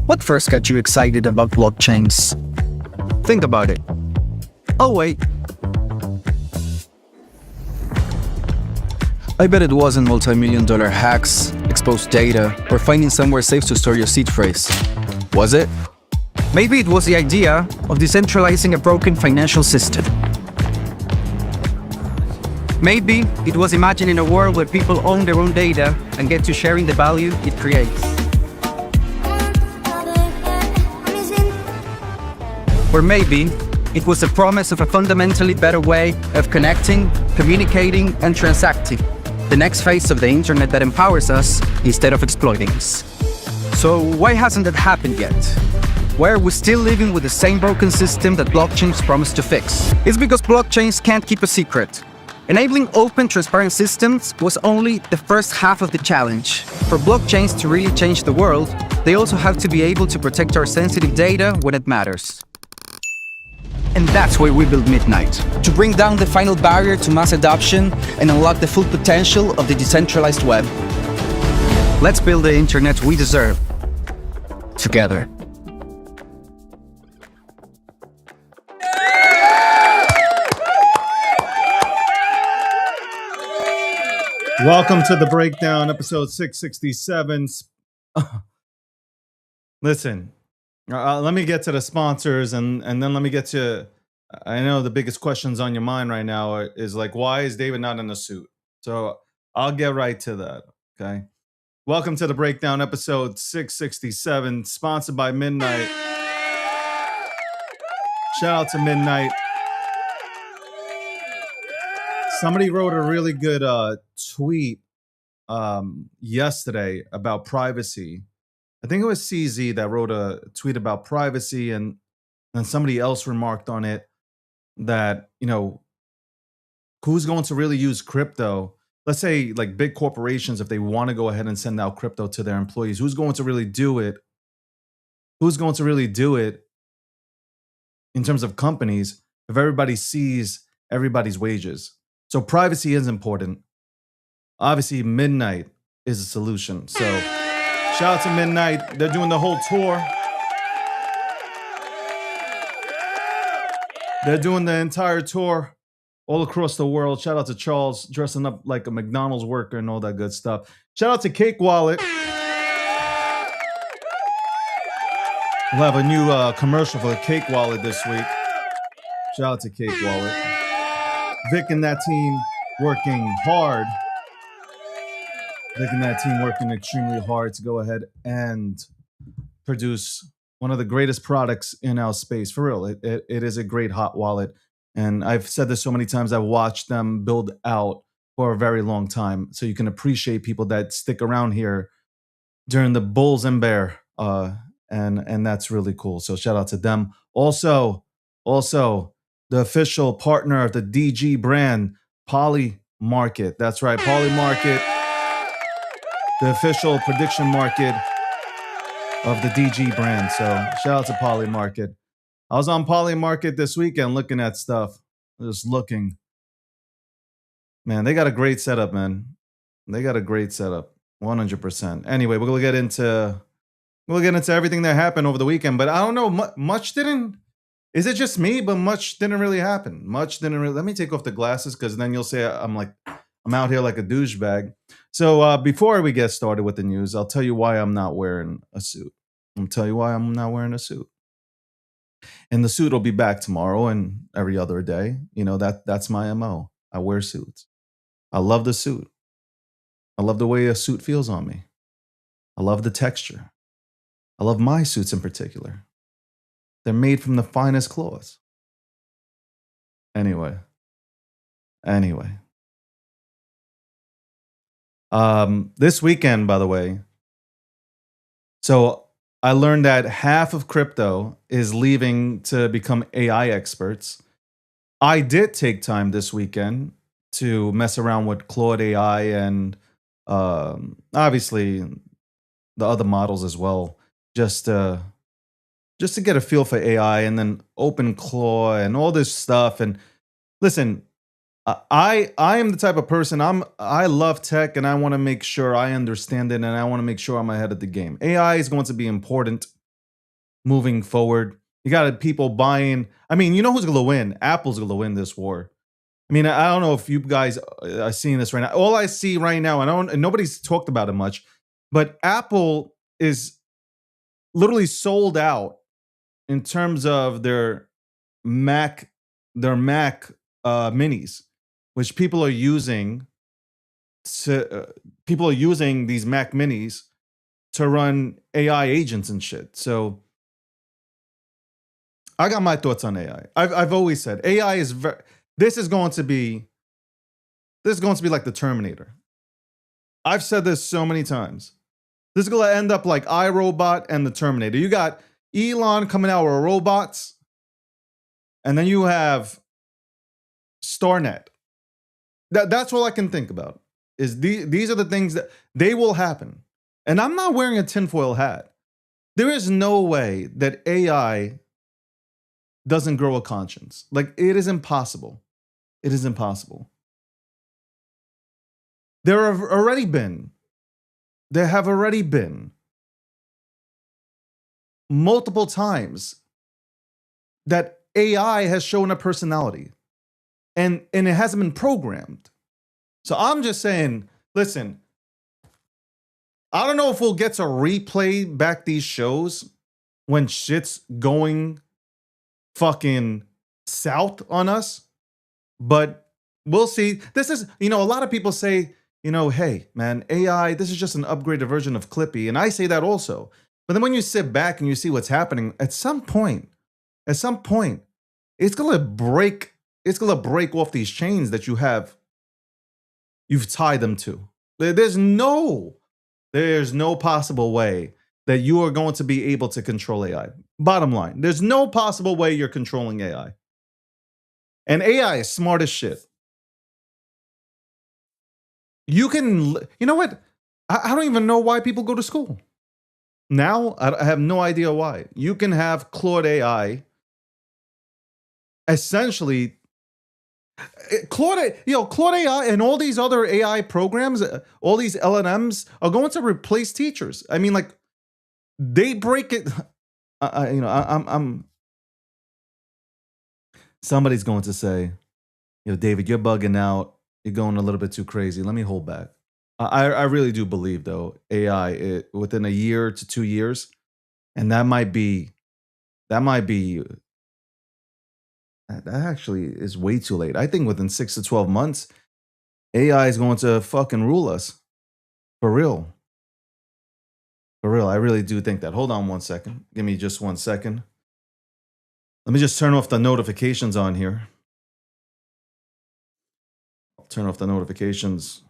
What first got you excited about blockchains? Think about it. Oh wait, I bet it wasn't multi-million-dollar hacks, exposed data, or finding somewhere safe to store your seed phrase. Was it? Maybe it was the idea of decentralizing a broken financial system. Maybe it was imagining a world where people own their own data and get to sharing the value it creates. Or maybe it was the promise of a fundamentally better way of connecting, communicating, and transacting. The next phase of the internet that empowers us instead of exploiting us. So why hasn't that happened yet? Why are we still living with the same broken system that blockchains promise to fix? It's because blockchains can't keep a secret. Enabling open, transparent systems was only the first half of the challenge. For blockchains to really change the world, they also have to be able to protect our sensitive data when it matters. And that's why we built Midnight, to bring down the final barrier to mass adoption and unlock the full potential of the decentralized web. Let's build the internet we deserve, together. Welcome to The Breakdown, episode 667. Listen, let me get to the sponsors and then let me get to, I know the biggest questions on your mind right now is like, why is David not in a suit? So I'll get right to that, okay? Welcome to The Breakdown, episode 667, sponsored by Midnight. Shout out to Midnight. Somebody wrote a really good tweet yesterday about privacy. I think it was CZ that wrote a tweet about privacy, and somebody else remarked on it that, you know, who's going to really use crypto? Let's say like big corporations, if they want to go ahead and send out crypto to their employees, who's going to really do it? Who's going to really do it in terms of companies if everybody sees everybody's wages? So privacy is important. Obviously, Midnight is a solution. So shout out to Midnight. They're doing the whole tour. They're doing the entire tour all across the world. Shout out to Charles, dressing up like a McDonald's worker and all that good stuff. Shout out to Cake Wallet. We'll have a new commercial for Cake Wallet this week. Shout out to Cake Wallet. Vic and that team working hard. Vic and that team working extremely hard to go ahead and produce one of the greatest products in our space. For real, it is a great hot wallet. And I've said this so many times, I've watched them build out for a very long time. So you can appreciate people that stick around here during the bulls and bear. And that's really cool. So shout out to them. Also, the official partner of the DG brand, Polymarket. That's right, Polymarket, the official prediction market of the DG brand. So shout out to Polymarket. I was on Polymarket this weekend looking at stuff. Just looking. Man, they got a great setup, man. They got a great setup. 100%. Anyway, we're going to get into everything that happened over the weekend. But I don't know, much didn't. Is it just me? But much didn't really happen. Much didn't really. Let me take off the glasses because then you'll say I'm out here like a douchebag. So before we get started with the news, I'll tell you why I'm not wearing a suit. I'll tell you why I'm not wearing a suit. And the suit will be back tomorrow and every other day. You know, that's my MO. I wear suits. I love the suit. I love the way a suit feels on me. I love the texture. I love my suits in particular. They're made from the finest cloths. Anyway. This weekend, by the way, so I learned that half of crypto is leaving to become AI experts. I did take time this weekend to mess around with Claude AI and obviously the other models as well, just to get a feel for AI, and then OpenClaw and all this stuff. And listen, I am the type of person, I love tech and I want to make sure I understand it and I want to make sure I'm ahead of the game. AI is going to be important. moving forward. You got people buying. I mean, you know who's going to win? Apple's going to win this war. I mean, I don't know if you guys are seeing this right now. All I see right now, and nobody's talked about it much, but Apple is literally sold out in terms of their Mac minis, which people are using these Mac minis to run AI agents and shit. So I got my thoughts on AI. I've always said AI is this is going to be like the Terminator. I've said this so many times. This is going to end up like iRobot and the Terminator. You got Elon coming out with robots, and then you have Starnet. That's all I can think about. Is these are the things that they will happen. And I'm not wearing a tinfoil hat. There is no way that AI doesn't grow a conscience. Like, it is impossible. It is impossible. There have already been multiple times that AI has shown a personality, and it hasn't been programmed. So I'm just saying, listen, I don't know if we'll get to replay back these shows when shit's going fucking south on us, but we'll see. This is, a lot of people say, hey, man, AI, this is just an upgraded version of Clippy. And I say that also. But then when you sit back and you see what's happening, at some point, it's going to break off these chains that you've tied them to. There's no possible way that you are going to be able to control AI. Bottom line, there's no possible way you're controlling AI. And AI is smart as shit. You know what? I don't even know why people go to school. Now, I have no idea why. You can have Claude AI essentially. Claude AI and all these other AI programs, all these LLMs are going to replace teachers. I mean, like, they break it. Somebody's going to say, David, you're bugging out. You're going a little bit too crazy. Let me hold back. I really do believe, though, AI within a year to 2 years, and that actually is way too late. I think within 6 to 12 months, AI is going to fucking rule us. For real. For real, I really do think that. Hold on 1 second. Give me just 1 second. Let me just turn off the notifications on here. I'll turn off the notifications.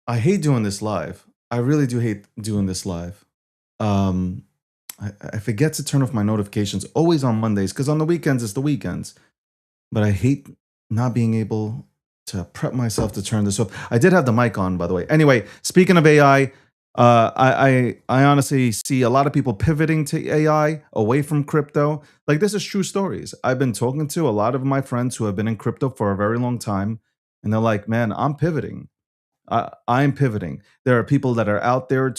I hate doing this live. I really do hate doing this live. I forget to turn off my notifications always on Mondays, because on the weekends it's the weekends. But I hate not being able to prep myself to turn this off. I did have the mic on, by the way. Anyway, speaking of AI, I honestly see a lot of people pivoting to AI away from crypto. Like, this is true stories. I've been talking to a lot of my friends who have been in crypto for a very long time, and they're like, man, I'm pivoting. I'm pivoting. There are people that are out there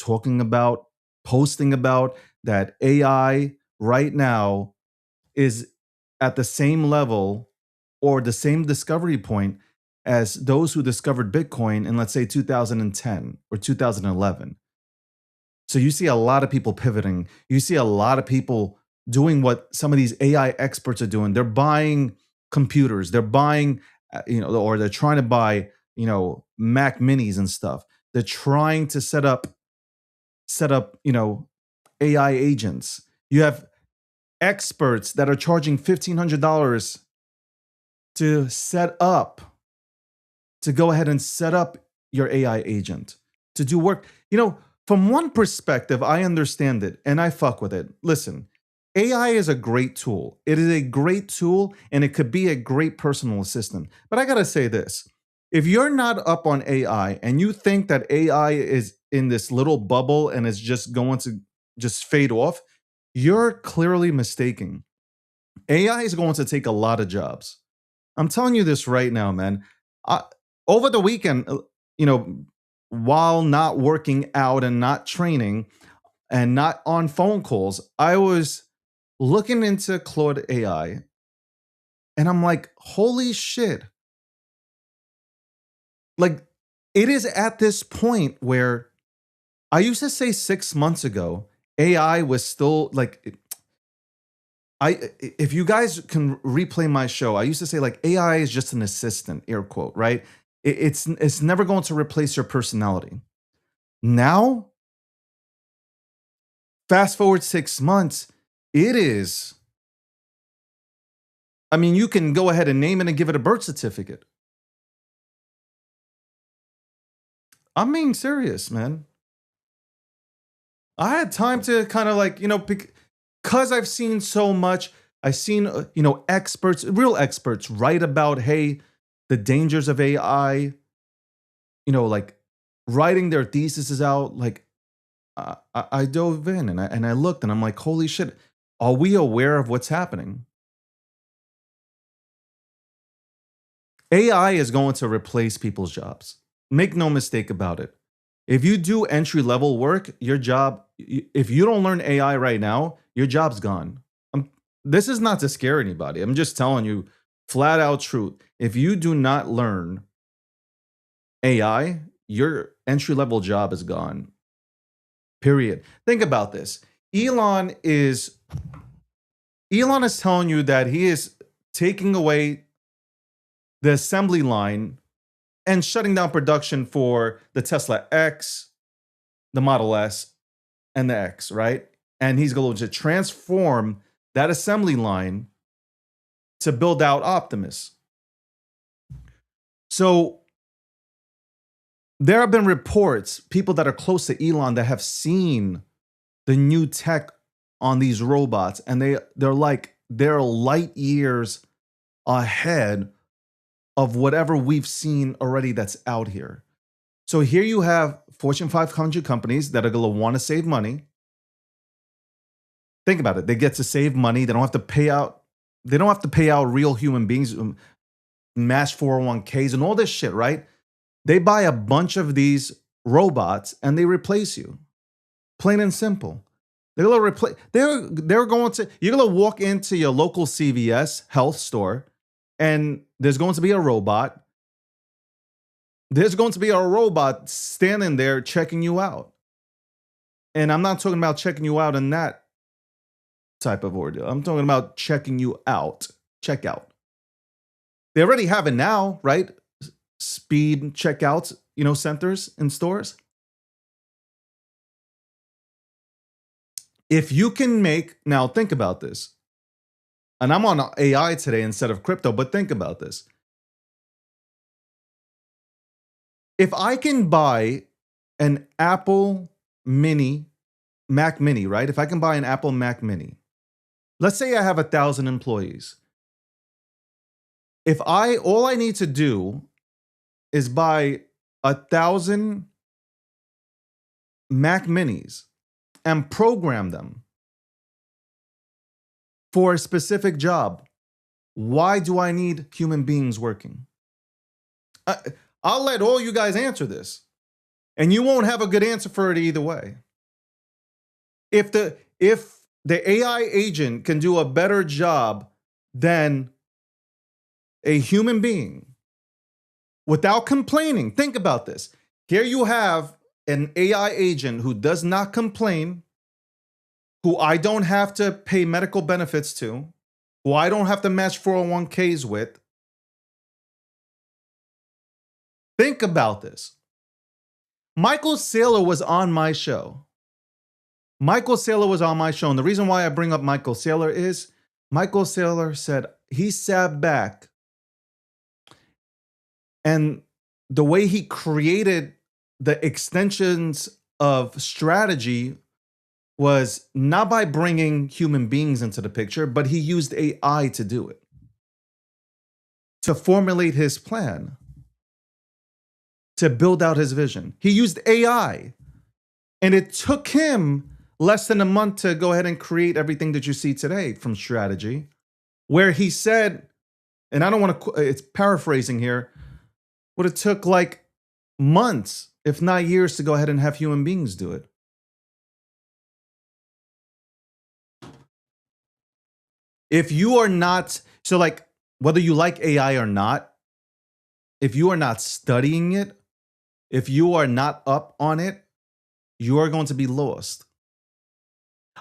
posting about that AI right now is at the same level or the same discovery point as those who discovered Bitcoin in, let's say, 2010 or 2011. So you see a lot of people pivoting. You see a lot of people doing what some of these AI experts are doing. They're buying computers. They're buying, or they're trying to buy, Mac minis and stuff. They're trying to set up, AI agents. You have experts that are charging $1,500 to go ahead and set up your AI agent to do work. From one perspective, I understand it and I fuck with it. Listen, AI is a great tool. It is a great tool and it could be a great personal assistant. But I got to say this. If you're not up on AI and you think that AI is in this little bubble and is just going to just fade off, you're clearly mistaken. AI is going to take a lot of jobs. I'm telling you this right now, man. I, over the weekend, you know, while not working out and not training and not on phone calls, I was looking into Claude AI and I'm like, holy shit. Like, it is at this point where I used to say 6 months ago, AI was still like, if you guys can replay my show, I used to say like AI is just an assistant, air quote, right? It's never going to replace your personality. Now, fast forward 6 months, it is. I mean, you can go ahead and name it and give it a birth certificate. I'm being serious, man. I had time to kind of like, because I've seen so much, I've seen, experts, real experts write about, hey, the dangers of AI, like writing their theses out. Like, I dove in and I looked and I'm like, holy shit, are we aware of what's happening? AI is going to replace people's jobs. Make no mistake about it. If you do entry level work, your job, if you don't learn AI right now, your job's gone. This is not to scare anybody. I'm just telling you flat out truth. If you do not learn AI, your entry level job is gone. Period. Think about this. Elon is telling you that he is taking away the assembly line and shutting down production for the Tesla X, the Model S, and the X, right? And he's going to transform that assembly line to build out Optimus. So there have been reports, people that are close to Elon that have seen the new tech on these robots, and they're light years ahead of whatever we've seen already that's out here. So here you have Fortune 500 companies that are going to want to save money. Think about it. They get to save money. They don't have to pay out. They don't have to pay out real human beings, match 401ks and all this shit, right? They buy a bunch of these robots and they replace you. Plain and simple. They're going to replace. They're going to. You're going to walk into your local CVS health store, and there's going to be a robot. There's going to be a robot standing there checking you out. And I'm not talking about checking you out in that type of ordeal. I'm talking about checking you out. Checkout. They already have it now, right? Speed checkouts, centers in stores. If you can now think about this. And I'm on AI today instead of crypto, but think about this. If I can buy an Apple Mac Mini, right? If I can buy an Apple Mac Mini, let's say I have 1,000 employees. If all I need to do is buy 1,000 Mac Minis and program them for a specific job, why do I need human beings working? I'll let all you guys answer this, and you won't have a good answer for it either way. If the AI agent can do a better job than a human being without complaining, think about this. Here you have an AI agent who does not complain, who I don't have to pay medical benefits to, who I don't have to match 401ks with. Think about this. Michael Saylor was on my show. And the reason why I bring up Michael Saylor is Michael Saylor said he sat back, and the way he created the extensions of strategy was not by bringing human beings into the picture, but he used AI to do it, to formulate his plan, to build out his vision. He used AI, and it took him less than a month to go ahead and create everything that you see today from strategy, where he said, and I don't want to, it's paraphrasing here, but it took like months, if not years, to go ahead and have human beings do it. If you are not, so like whether you like AI or not, if you are not studying it, if you are not up on it, you are going to be lost.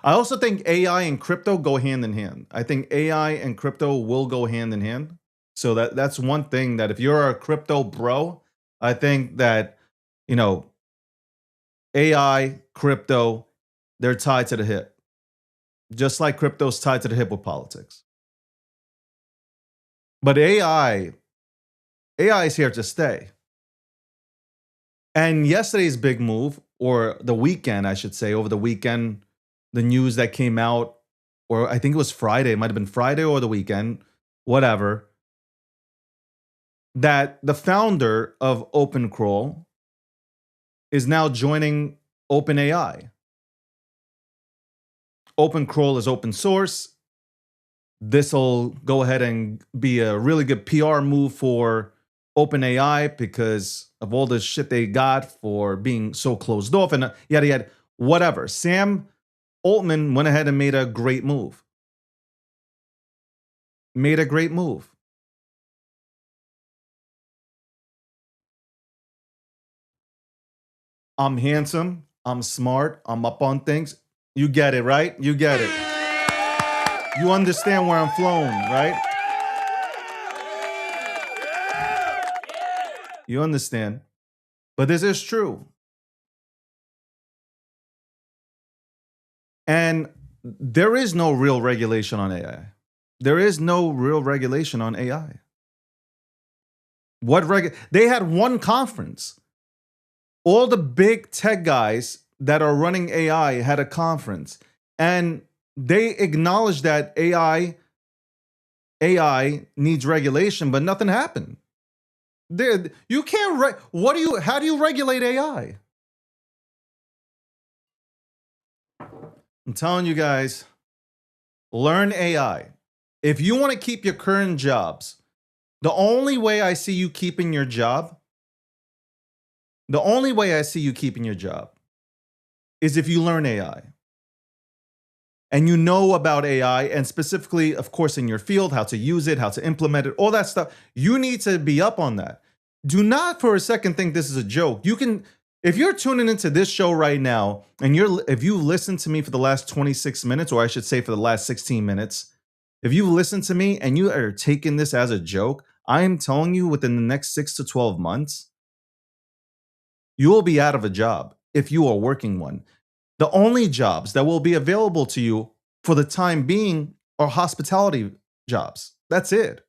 I also think AI and crypto go hand in hand. I think AI and crypto will go hand in hand. So that's one thing that if you're a crypto bro, I think that, you know, AI, crypto, they're tied to the hip. Just like crypto's tied to the hip with politics. But AI is here to stay. And yesterday's big move, or the weekend, I should say, over the weekend, the news that came out, or I think it was Friday, it might have been Friday or the weekend, whatever, that the founder of OpenCrawl is now joining OpenAI. OpenCrawl is open source. This will go ahead and be a really good PR move for OpenAI because of all the shit they got for being so closed off and yada yada, whatever. Sam Altman went ahead and made a great move. Made a great move. I'm handsome. I'm smart. I'm up on things. You get it, right? You get it. You understand where I'm flowing, right? You understand. But this is true. And there is no real regulation on AI. There is no real regulation on AI. They had one conference. All the big tech guys that are running AI had a conference, and they acknowledged that AI needs regulation, but nothing happened. You can't. How do you regulate AI? I'm telling you guys, learn AI. If you want to keep your current jobs, the only way I see you keeping your job, is if you learn AI. And you know about AI, and specifically, of course, in your field, how to use it, how to implement it, all that stuff. You need to be up on that. Do not for a second think this is a joke. You can, if you're tuning into this show right now, and if you listened to me for the last 26 minutes, or I should say for the last 16 minutes, if you listen to me and you are taking this as a joke, I am telling you within the next 6 to 12 months, you will be out of a job if you are working one. The only jobs that will be available to you for the time being are hospitality jobs. That's it.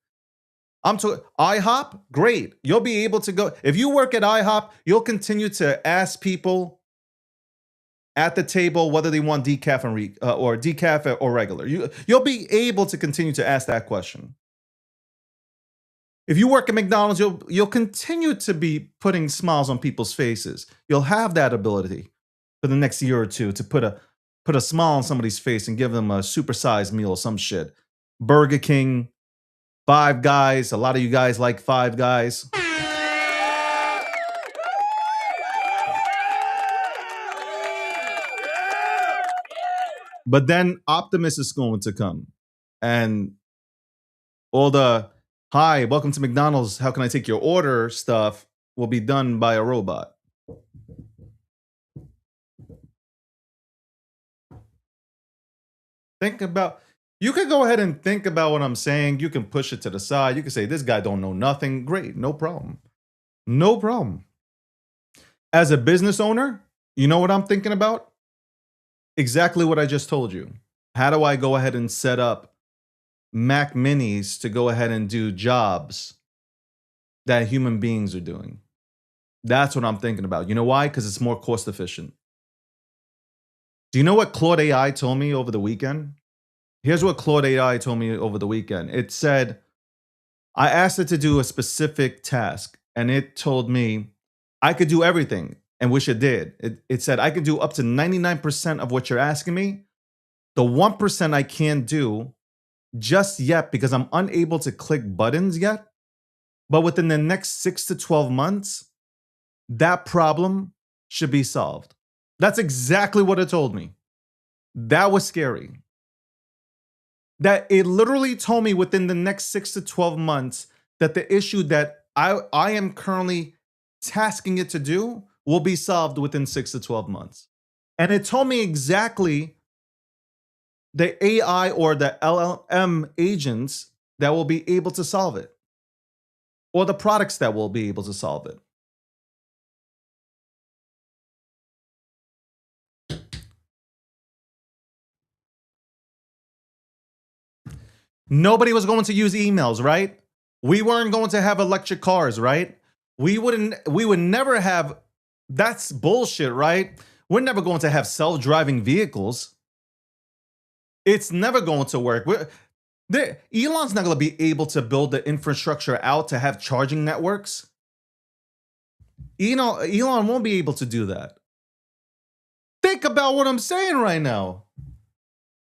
I'm talking IHOP, great. You'll be able to go. If you work at IHOP, you'll continue to ask people at the table whether they want decaf or decaf or regular. You'll be able to continue to ask that question. If you work at McDonald's, you'll continue to be putting smiles on people's faces. You'll have that ability for the next year or two to put a smile on somebody's face and give them a supersized meal or some shit. Burger King, Five Guys. A lot of you guys like Five Guys. But then Optimus is going to come, and all the "Hi, welcome to McDonald's. How can I take your order?" stuff will be done by a robot. You could go ahead and think about what I'm saying. You can push it to the side. You can say, this guy don't know nothing. Great, no problem. No problem. As a business owner, you know what I'm thinking about? Exactly what I just told you. How do I go ahead and set up Mac Minis to go ahead and do jobs that human beings are doing? That's what I'm thinking about. You know why? Because it's more cost efficient. Do you know what Claude AI told me over the weekend? Here's what Claude AI told me over the weekend. It said, I asked it to do a specific task, and it told me I could do everything, and which it did. It said, I could do up to 99% of what you're asking me. The 1% I can't do just yet because I'm unable to click buttons yet. But within the next 6 to 12 months, that problem should be solved. That's exactly what it told me. That was scary. That it literally told me within the next 6 to 12 months that the issue that I am currently tasking it to do will be solved within 6 to 12 months. And it told me exactly the AI or the LLM agents that will be able to solve it, or the products that will be able to solve it. Nobody was going to use emails, right? We weren't going to have electric cars, right? We would never have, that's bullshit, right? We're never going to have self-driving vehicles. It's never going to work. Elon's not going to be able to build the infrastructure out to have charging networks. Elon won't be able to do that. Think about what I'm saying right now.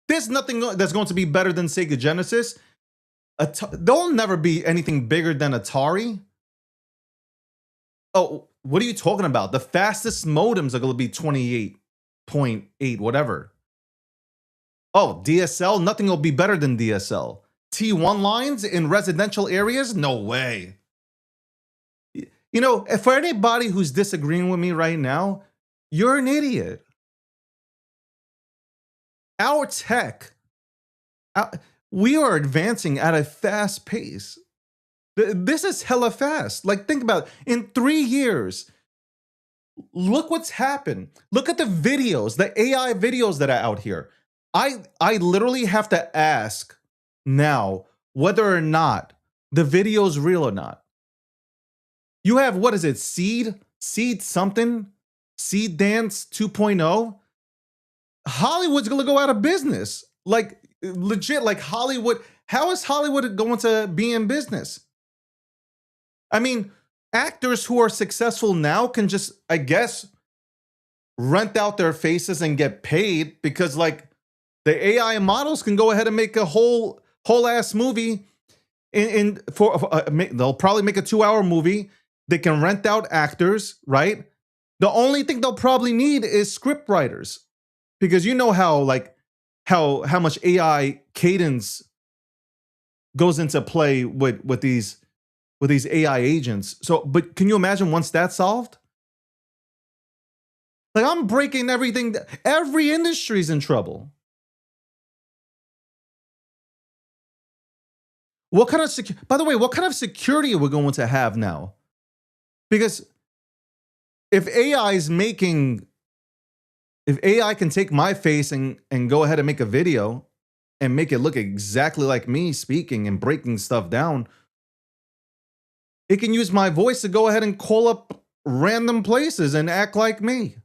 There's nothing that's going to be better than Sega Genesis. There'll never be anything bigger than Atari. Oh, what are you talking about? The fastest modems are going to be 28.8, whatever. Oh, DSL? Nothing will be better than DSL. T1 lines in residential areas? No way. You know, for anybody who's disagreeing with me right now, you're an idiot. Our tech, we are advancing at a fast pace. This is hella fast. Like, think about it. In 3 years, look what's happened. Look at the videos, the AI videos that are out here. I literally have to ask now whether or not the video is real or not. You have, what is it, Seed something? Seed Dance 2.0? Hollywood's gonna go out of business. Like, legit, like Hollywood. How is Hollywood going to be in business? I mean, actors who are successful now can just, I guess, rent out their faces and get paid because, like, the AI models can go ahead and make a whole ass movie. They'll probably make a 2-hour movie. They can rent out actors, right? The only thing they'll probably need is script writers, because you know how much AI cadence goes into play with these AI agents. So, but can you imagine once that's solved? Like, I'm breaking everything. Every industry's in trouble. What kind of by the way, what kind of security are we going to have now? Because if AI can take my face and go ahead and make a video and make it look exactly like me speaking and breaking stuff down, it can use my voice to go ahead and call up random places and act like me,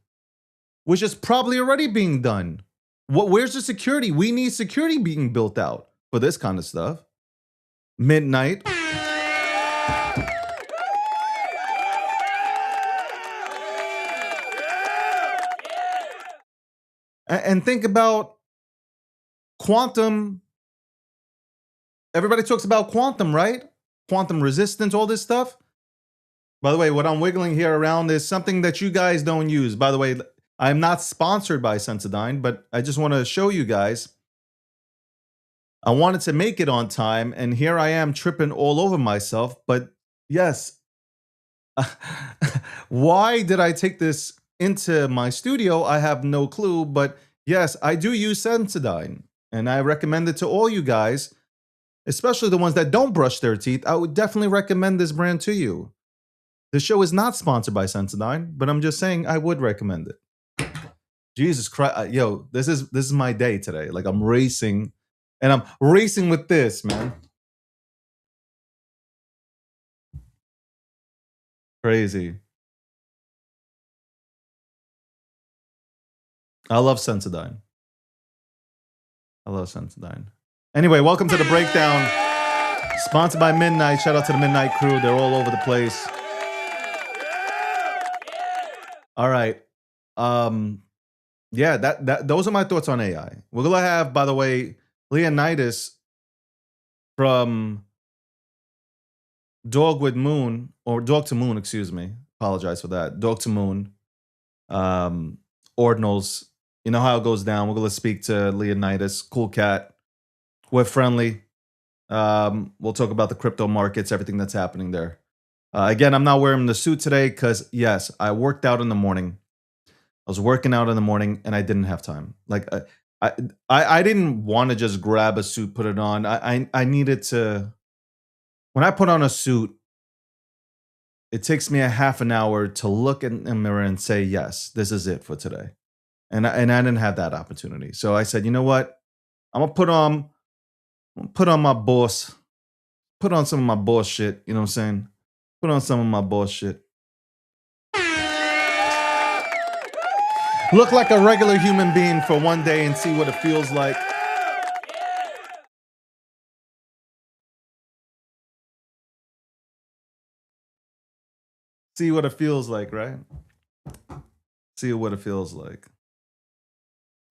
which is probably already being done. Where's the security? We need security being built out for this kind of stuff. Midnight. And think about quantum. Everybody talks about quantum, right? Quantum resistance, all this stuff. By the way, what I'm wiggling here around is something that you guys don't use. By the way, I'm not sponsored by Sensodyne, but I just want to show you guys. I wanted to make it on time, and here I am tripping all over myself. But yes, why did I take this into my studio? I have no clue, but yes, I do use Sensodyne, and I recommend it to all you guys, especially the ones that don't brush their teeth. I would definitely recommend this brand to you. The show is not sponsored by Sensodyne, but I'm just saying I would recommend it. Jesus Christ, yo, this is my day today. Like, I'm racing, and I'm racing with this, man. Crazy. I love Sensodyne. I love Sensodyne. Anyway, welcome to the breakdown. Sponsored by Midnight. Shout out to the Midnight crew. They're all over the place. All right. Yeah, those are my thoughts on AI. We're gonna have, by the way, Leonidas from Dog with Moon, or Dog to Moon, excuse me. Apologize for that. Dog to Moon. Ordinals. You know how it goes down. We're gonna speak to Leonidas. Cool cat. We're friendly. We'll talk about the crypto markets, everything that's happening there. Again, I'm not wearing the suit today because, yes, I worked out in the morning. I was working out in the morning and I didn't have time. Like, I didn't want to just grab a suit, put it on. I needed to. When I put on a suit, it takes me a half an hour to look in the mirror and say, yes, this is it for today. And I didn't have that opportunity. So I said, you know what? I'm gonna put on my boss, put on some of my boss shit. You know what I'm saying? Put on some of my boss shit. Look like a regular human being for one day and see what it feels like. See what it feels like, right? See what it feels like.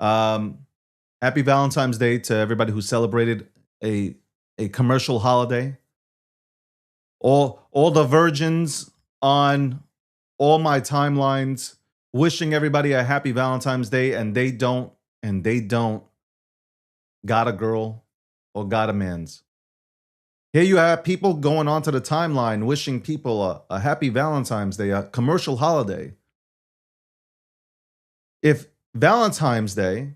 Happy Valentine's Day to everybody who celebrated a commercial holiday. All the virgins on all my timelines wishing everybody a happy Valentine's Day, and they don't got a girl or got a man's. Here you have people going onto the timeline wishing people a happy Valentine's Day, a commercial holiday. If Valentine's Day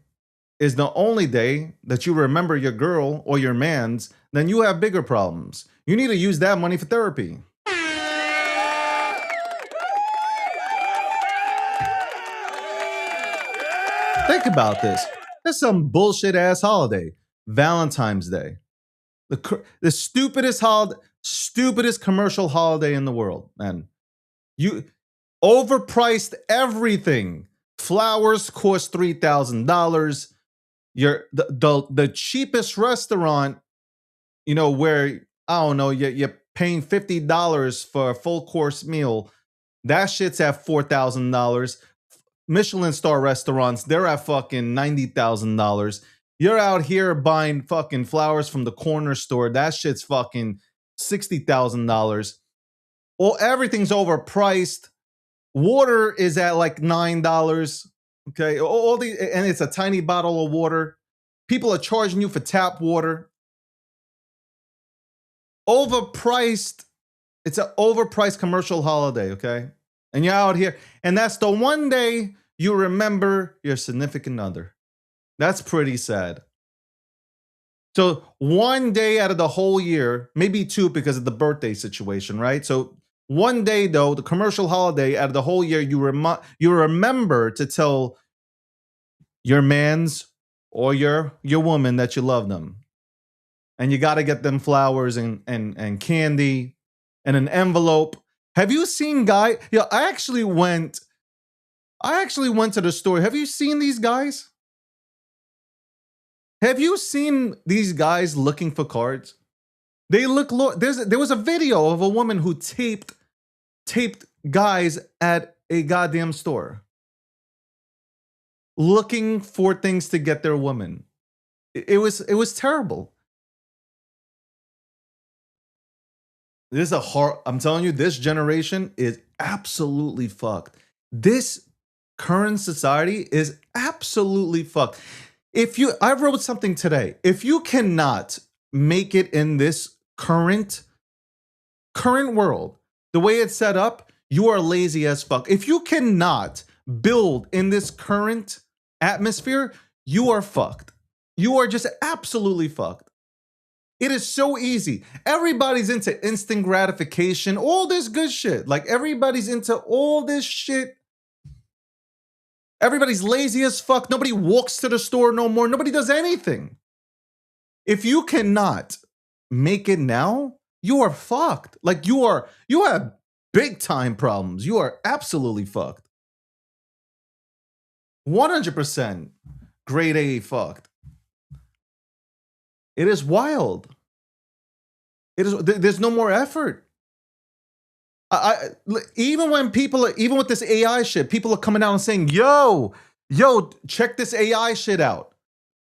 is the only day that you remember your girl or your man's, then you have bigger problems. You need to use that money for therapy. Think about this. That's some bullshit ass holiday. Valentine's Day. The stupidest commercial holiday in the world, man. You overpriced everything. Flowers cost $3,000. The cheapest restaurant, you know, where I don't know, you're paying $50 for a full course meal. That shit's at $4,000. Michelin star restaurants, they're at fucking $90,000. You're out here buying fucking flowers from the corner store. That shit's fucking $60,000. Well, everything's overpriced. Water is at like $9. Okay, and it's a tiny bottle of water. People are charging you for tap water. Overpriced. It's an overpriced commercial holiday, okay? And you're out here, and that's the one day you remember your significant other. That's pretty sad. So one day out of the whole year, maybe two because of the birthday situation, right? So one day, though, the commercial holiday out of the whole year, you remember to tell your man's or your woman that you love them. And you got to get them flowers and candy and an envelope. Have you seen guys? Yeah, I actually went to the store. Have you seen these guys? Have you seen these guys looking for cards? They look. There was a video of a woman who taped guys at a goddamn store looking for things to get their woman. It was terrible. This is I'm telling you, this generation is absolutely fucked. This current society is absolutely fucked. I wrote something today. If you cannot make it in this current world, the way it's set up, you are lazy as fuck. If you cannot build in this current atmosphere, you are fucked. You are just absolutely fucked. It is so easy. Everybody's into instant gratification, all this good shit. Like, everybody's into all this shit. Everybody's lazy as fuck. Nobody walks to the store no more. Nobody does anything. If you cannot make it now, you are fucked. Like, you have big time problems. You are absolutely fucked. 100% grade A fucked. It is wild. There's no more effort. Even when people, even with this AI shit, people are coming out and saying, yo, check this AI shit out.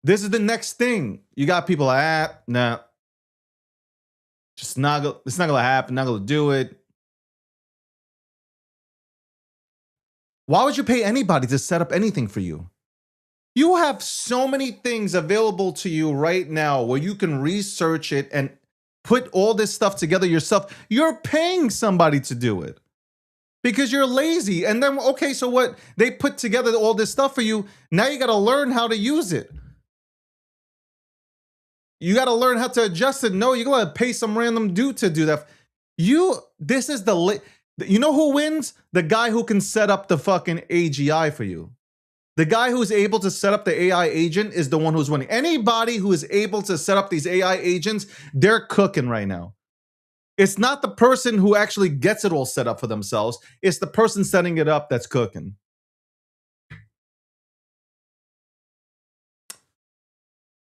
This is the next thing. You got people like, nah. It's not gonna happen, not gonna do it. Why would you pay anybody to set up anything for you? You have so many things available to you right now where you can research it and put all this stuff together yourself. You're paying somebody to do it because you're lazy. And then, okay, so what? They put together all this stuff for you. Now you got to learn how to use it. You got to learn how to adjust it. No, you got to pay some random dude to do that. This is you know who wins? The guy who can set up the fucking AGI for you. The guy who's able to set up the AI agent is the one who's winning. Anybody who is able to set up these AI agents, they're cooking right now. It's not the person who actually gets it all set up for themselves. It's the person setting it up that's cooking.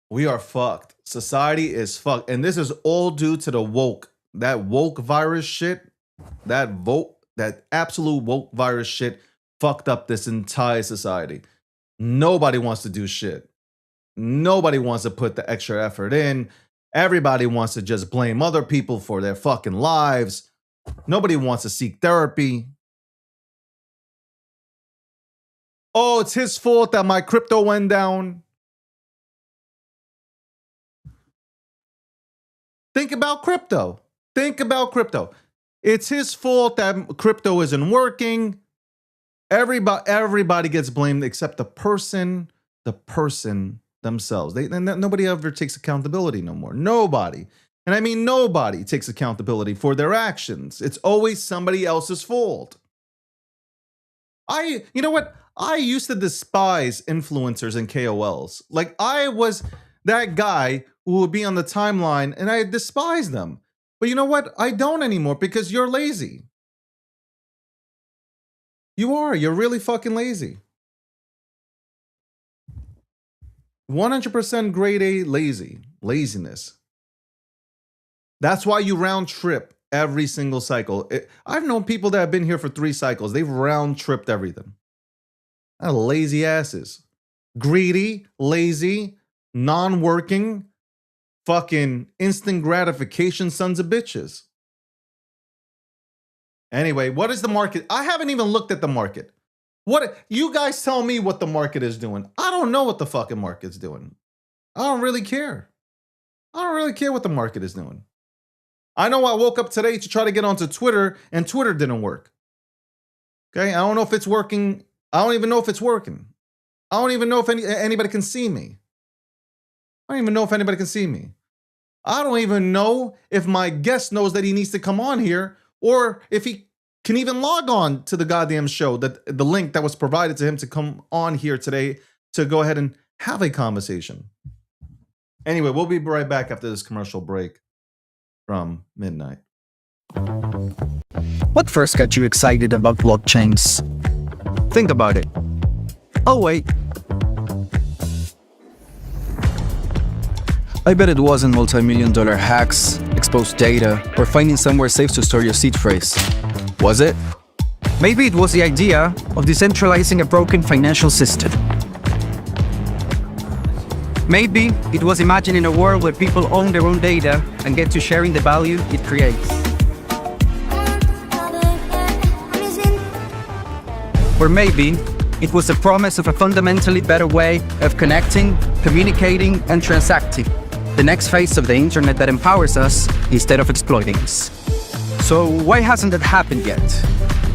We are fucked. Society is fucked. And this is all due to the that woke virus shit. That absolute woke virus shit fucked up this entire society. Nobody wants to do shit. Nobody wants to put the extra effort in. Everybody wants to just blame other people for their fucking lives. Nobody wants to seek therapy. Oh, it's his fault that my crypto went down. Think about crypto. Think about crypto. It's his fault that crypto isn't working. Everybody gets blamed except the person themselves. Nobody ever takes accountability no more. Nobody. And I mean nobody takes accountability for their actions. It's always somebody else's fault. You know what? I used to despise influencers and KOLs. Like I was that guy who would be on the timeline and I despise them. But you know what? I don't anymore because you're lazy. You are. You're really fucking lazy. 100% grade A laziness. That's why you round trip every single cycle. I've known people that have been here for 3 cycles. They've round tripped everything. Lazy asses. Greedy, lazy, non-working, fucking instant gratification sons of bitches. Anyway, what is the market? I haven't even looked at the market. What you guys tell me what the market is doing. I don't know what the fucking market's doing. I don't really care. I don't really care what the market is doing. I know I woke up today to try to get onto Twitter and Twitter didn't work. Okay, I don't know if it's working. I don't even know if it's working. I don't even know if anybody can see me. I don't even know if anybody can see me. I don't even know if my guest knows that he needs to come on here or if he can even log on to the goddamn show, that the link that was provided to him to come on here today to go ahead and have a conversation. Anyway, we'll be right back after this commercial break from midnight. What first got you excited about blockchains? Think about it. Oh, wait. I bet it wasn't multi-million-dollar hacks, exposed data, or finding somewhere safe to store your seed phrase. Was it? Maybe it was the idea of decentralizing a broken financial system. Maybe it was imagining a world where people own their own data and get to sharing the value it creates. Or maybe it was the promise of a fundamentally better way of connecting, communicating, and transacting. The next phase of the internet that empowers us instead of exploiting us. So why hasn't that happened yet?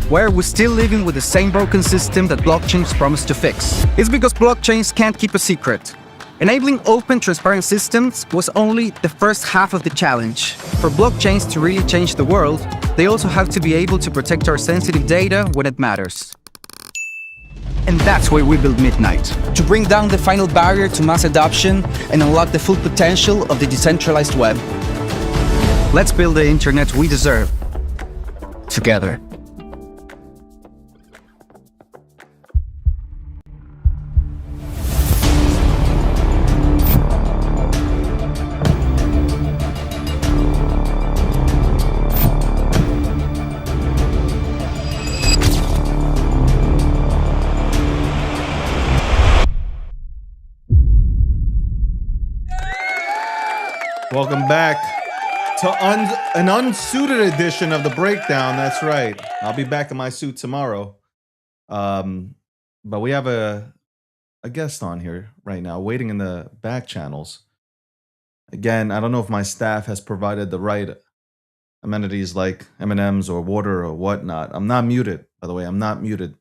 Why are we still living with the same broken system that blockchains promise to fix? It's because blockchains can't keep a secret. Enabling open, transparent systems was only the first half of the challenge. For blockchains to really change the world, they also have to be able to protect our sensitive data when it matters. And that's why we built Midnight, to bring down the final barrier to mass adoption and unlock the full potential of the decentralized web. Let's build the internet we deserve, together. Welcome back to an unsuited edition of the Breakdown. That's right. I'll be back in my suit tomorrow. But we have a guest on here right now, waiting in the back channels. Again, I don't know if my staff has provided the right amenities like M&Ms or water or whatnot. I'm not muted, by the way. I'm not muted.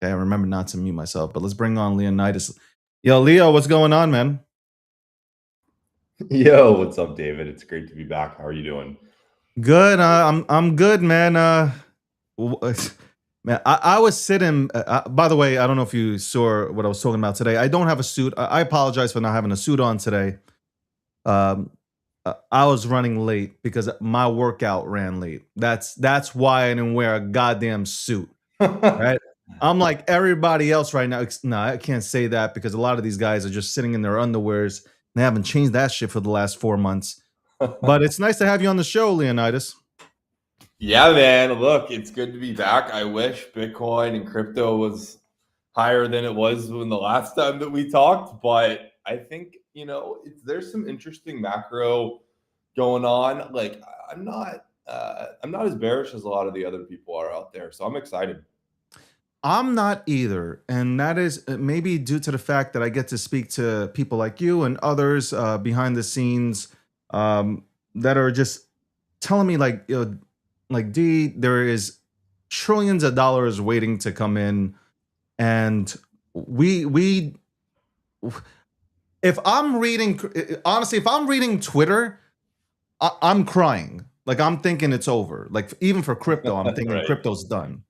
Okay, I remember not to mute myself. But let's bring on Leonidas. Yo, Leo, what's going on, man? Yo, what's up, David? It's great to be back. How are you doing? Good. I'm good, man. Man, I was sitting. By the way, I don't know if you saw what I was talking about today. I don't have a suit. I apologize for not having a suit on today. I was running late because my workout ran late. That's why I didn't wear a goddamn suit. Right? I'm like everybody else right now. No, I can't say that because a lot of these guys are just sitting in their underwears. They haven't changed that shit for the last 4 months. But it's nice to have you on the show, Leonidas. Yeah, man. Look, it's good to be back. I wish Bitcoin and crypto was higher than it was when the last time that we talked, but I think, there's some interesting macro going on. Like I'm not as bearish as a lot of the other people are out there, so I'm excited. I'm not either. And that is maybe due to the fact that I get to speak to people like you and others behind the scenes that are just telling me like, D, there is trillions of dollars waiting to come in. And if I'm reading Twitter, I'm crying. Like I'm thinking it's over. Like even for crypto, I'm thinking Right. Crypto's done.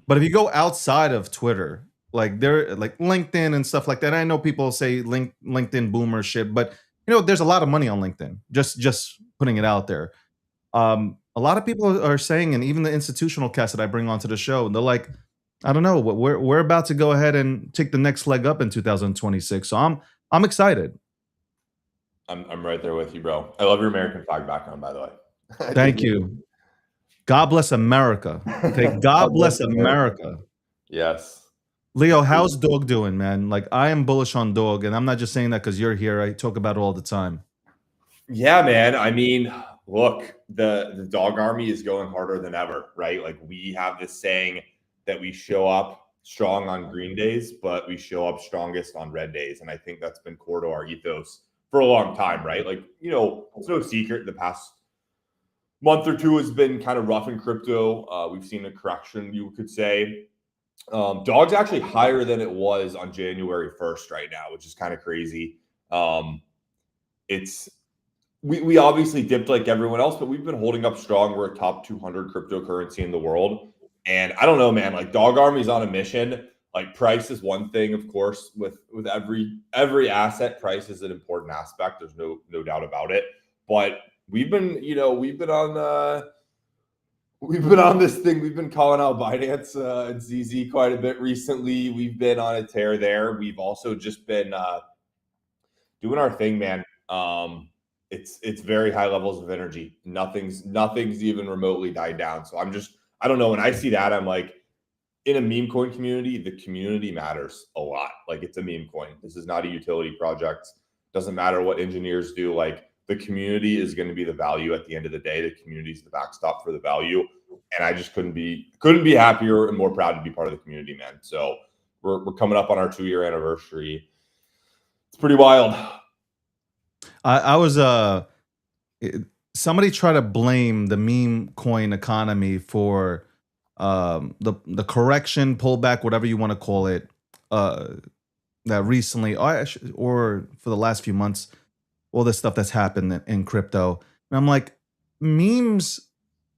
But if you go outside of Twitter, like LinkedIn and stuff like that, I know people say LinkedIn boomer shit, but there's a lot of money on LinkedIn. Just putting it out there. A lot of people are saying, and even the institutional cast that I bring onto the show, they're like, I don't know, we're about to go ahead and take the next leg up in 2026. So I'm excited. I'm right there with you, bro. I love your American flag background, by the way. Thank you. God bless America. Okay, God bless America. Yes. Leo, how's Dog doing, man? Like I am bullish on Dog, and I'm not just saying that because you're here. I talk about it all the time. Yeah, man. I mean, look, the dog army is going harder than ever, right? Like we have this saying that we show up strong on green days, but we show up strongest on red days. And I think that's been core to our ethos for a long time, right? Like, it's no secret the past month or two has been kind of rough in crypto. We've seen a correction, you could say. Dog's actually higher than it was on January 1st right now, which is kind of crazy. We obviously dipped like everyone else, but we've been holding up strong. We're a top 200 cryptocurrency in the world. And I don't know, man, like Dog Army's on a mission. Like price is one thing, of course, with every asset, price is an important aspect. There's no doubt about it. But we've been on this thing. We've been calling out Binance and ZZ quite a bit recently. We've been on a tear there. We've also just been doing our thing, man. It's very high levels of energy. Nothing's even remotely died down. So I don't know. When I see that, I'm like, in a meme coin community, the community matters a lot. Like it's a meme coin. This is not a utility project. Doesn't matter what engineers do. Like the community is going to be the value at the end of the day. The community is the backstop for the value. And I just couldn't be happier and more proud to be part of the community, man. So we're coming up on our 2-year anniversary. It's pretty wild. I was somebody tried to blame the meme coin economy for the correction, pullback, whatever you want to call it, that recently or for the last few months, all this stuff that's happened in crypto. And I'm like, memes,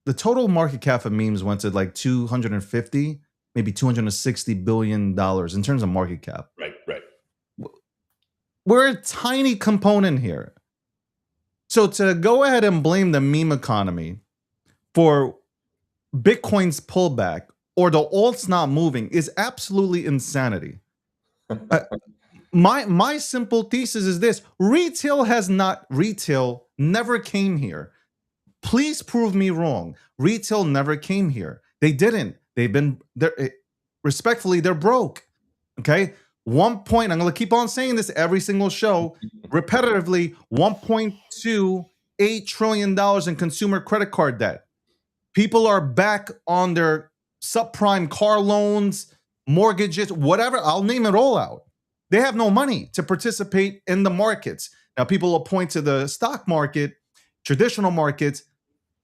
the total market cap of memes went to like 250, maybe $260 billion in terms of market cap. Right. We're a tiny component here. So to go ahead and blame the meme economy for Bitcoin's pullback or the alts not moving is absolutely insanity. My simple thesis is this: retail never came here. Please prove me wrong. Retail never came here. They didn't. Respectfully, they're broke. Okay. I'm going to keep on saying this every single show, repetitively, $1.28 trillion in consumer credit card debt. People are back on their subprime car loans, mortgages, whatever. I'll name it all out. They have no money to participate in the markets. Now, people will point to the stock market, traditional markets.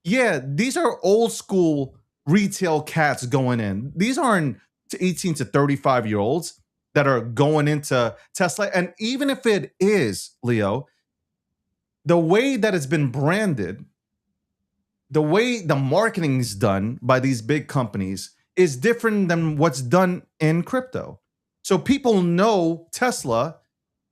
Yeah, these are old school retail cats going in. These aren't 18 to 35-year-olds that are going into Tesla. And even if it is, Leo, the way that it's been branded, the way the marketing is done by these big companies is different than what's done in crypto. So people know Tesla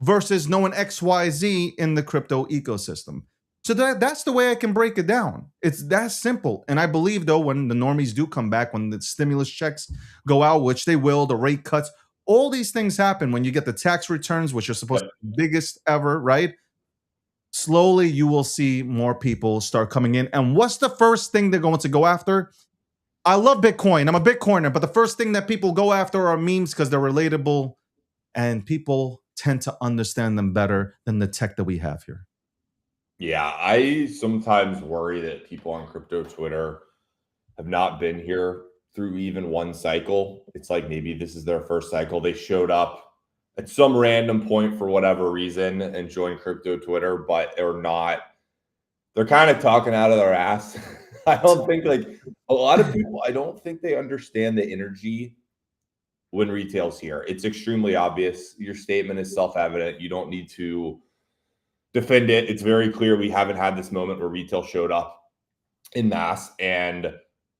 versus knowing XYZ in the crypto ecosystem. So that's the way I can break it down. It's that simple. And I believe, though, when the normies do come back, when the stimulus checks go out, which they will, the rate cuts, all these things happen when you get the tax returns, which are supposed to be the biggest ever, right? Slowly, you will see more people start coming in. And what's the first thing they're going to go after? I love Bitcoin. I'm a Bitcoiner. But the first thing that people go after are memes because they're relatable. And people tend to understand them better than the tech that we have here. Yeah, I sometimes worry that people on crypto Twitter have not been here through even one cycle. It's like maybe this is their first cycle. They showed up at some random point for whatever reason and joined crypto Twitter, but they're kind of talking out of their ass. I don't think, like, a lot of people, I don't think they understand the energy when retail's here. It's extremely obvious. Your statement is self-evident. You don't need to defend it. It's very clear we haven't had this moment where retail showed up in mass, and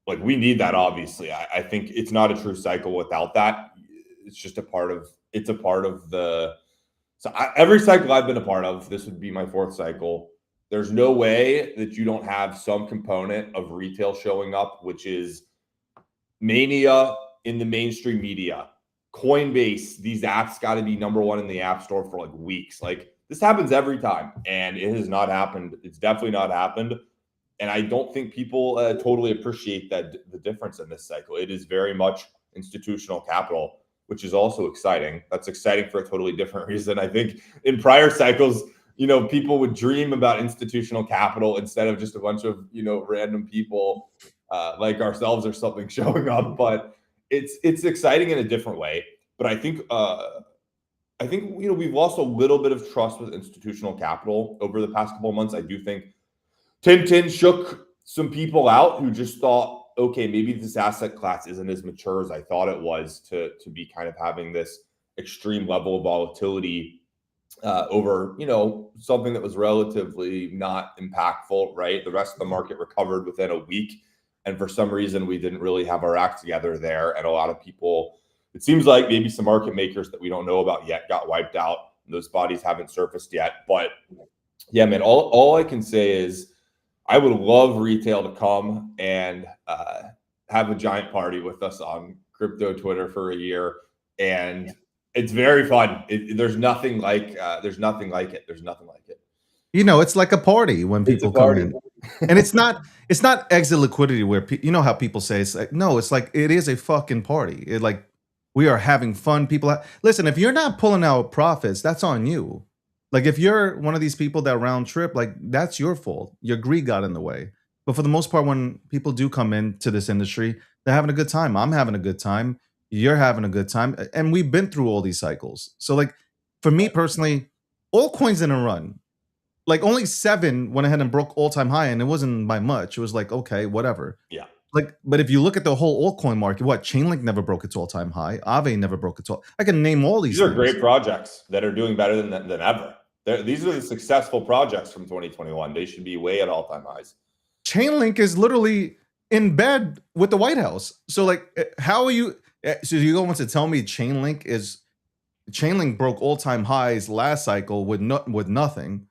like, we need that. Obviously, I think it's not a true cycle without that. It's just a part of the. So every cycle I've been a part of, this would be my fourth cycle. There's no way that you don't have some component of retail showing up, which is mania in the mainstream media. Coinbase, these apps got to be number one in the app store for like weeks. Like, this happens every time, and it has not happened. It's definitely not happened. And I don't think people totally appreciate that, the difference in this cycle. It is very much institutional capital, which is also exciting. That's exciting for a totally different reason. I think in prior cycles, people would dream about institutional capital instead of just a bunch of, random people like ourselves or something showing up. But it's exciting in a different way. But I think we've lost a little bit of trust with institutional capital over the past couple of months. I do think Tintin shook some people out who just thought, okay, maybe this asset class isn't as mature as I thought it was to be kind of having this extreme level of volatility over, something that was relatively not impactful, right? The rest of the market recovered within a week. And for some reason, we didn't really have our act together there. And a lot of people, it seems like maybe some market makers that we don't know about yet got wiped out. Those bodies haven't surfaced yet. But yeah, man, all I can say is I would love retail to come and have a giant party with us on crypto Twitter for a year. And it's very fun. There's nothing like it. There's nothing like it. It's like a party when people come in. And it's not exit liquidity where how people say it's like, no, it's like it is a fucking party. We are having fun. Listen, if you're not pulling out profits, that's on you. Like, if you're one of these people that round trip, like, that's your fault. Your greed got in the way. But for the most part, when people do come into this industry, they're having a good time. I'm having a good time. You're having a good time. And we've been through all these cycles. So, like, for me personally, altcoins didn't run. Like, only 7 went ahead and broke all-time high, and it wasn't by much. It was like, okay, whatever. Yeah. Like, but if you look at the whole altcoin market, Chainlink never broke its all-time high. Aave never broke its all. I can name all these. These are great projects that are doing better than ever. These are the successful projects from 2021. They should be way at all-time highs. Chainlink is literally in bed with the White House. So, like, how are you? So you going to tell me Chainlink broke all-time highs last cycle with nothing,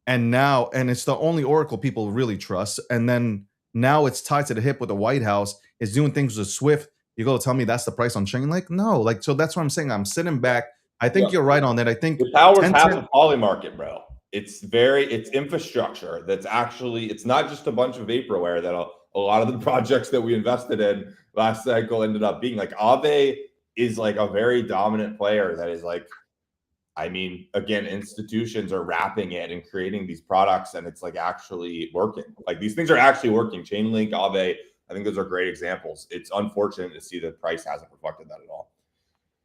and it's the only Oracle people really trust, and then now it's tied to the hip with the White House. It's doing things with Swift. You go tell me that's the price on Chainlink? No, like, so that's what I'm saying. I'm sitting back. I think you're right on that. I think the power's half the poly market, bro. It's infrastructure. That's actually, it's not just a bunch of vaporware that a lot of the projects that we invested in last cycle ended up being. Like, Aave is like a very dominant player that is like, I mean, again, institutions are wrapping it and creating these products, and it's like actually working. Like these things are actually working. Chainlink, Aave, I think those are great examples. It's unfortunate to see the price hasn't reflected that at all.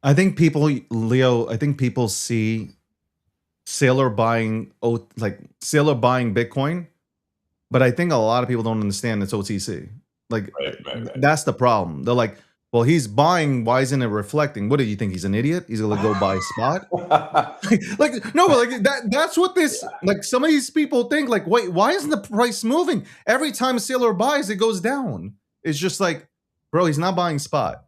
I think people, Leo, I think people see Sailor buying Bitcoin, but I think a lot of people don't understand it's OTC. Like Right. that's the problem. They're like, well, he's buying. Why isn't it reflecting? What do you think? He's an idiot? He's gonna go buy spot? Like no, but like that's what this like some of these people think. Like, wait, why isn't the price moving? Every time Sailor buys, it goes down. It's just like, bro, he's not buying spot.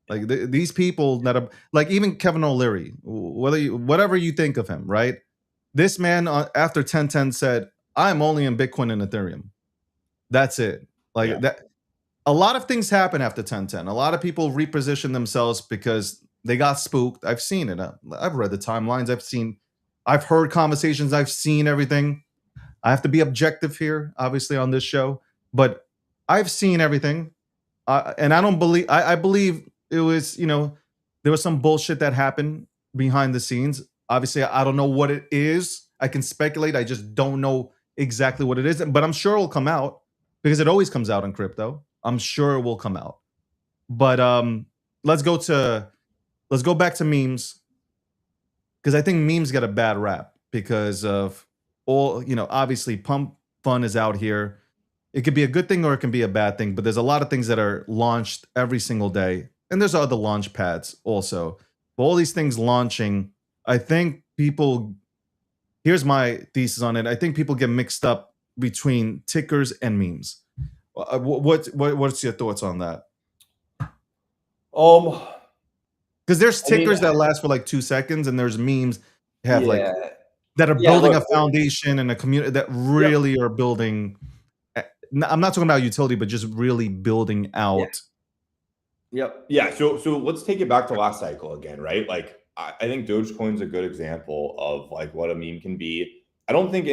Like these people that are like even Kevin O'Leary, whatever you think of him, right? This man after 1010 said, "I'm only in Bitcoin and Ethereum. That's it." Like that. A lot of things happen after 1010. A lot of people reposition themselves because they got spooked. I've seen it. I've read the timelines. I've heard conversations. I've seen everything. I have to be objective here, obviously, on this show, but I've seen everything. And I don't believe, I believe it was, there was some bullshit that happened behind the scenes. Obviously, I don't know what it is. I can speculate. I just don't know exactly what it is, but I'm sure it'll come out because it always comes out in crypto. I'm sure it will come out. But let's go back to memes, because I think memes get a bad rap because of all, obviously Pump Fun is out here. It could be a good thing or it can be a bad thing, but there's a lot of things that are launched every single day. And there's other launch pads also. But all these things launching, I think here's my thesis on it. I think people get mixed up between tickers and memes. What's your thoughts on that? Because there's tickers that last for like 2 seconds, and there's memes that are building a foundation and a community that really are building. I'm not talking about utility, but just really building out. Yeah. So let's take it back to last cycle again, right? Like I think Dogecoin's a good example of like what a meme can be. I don't think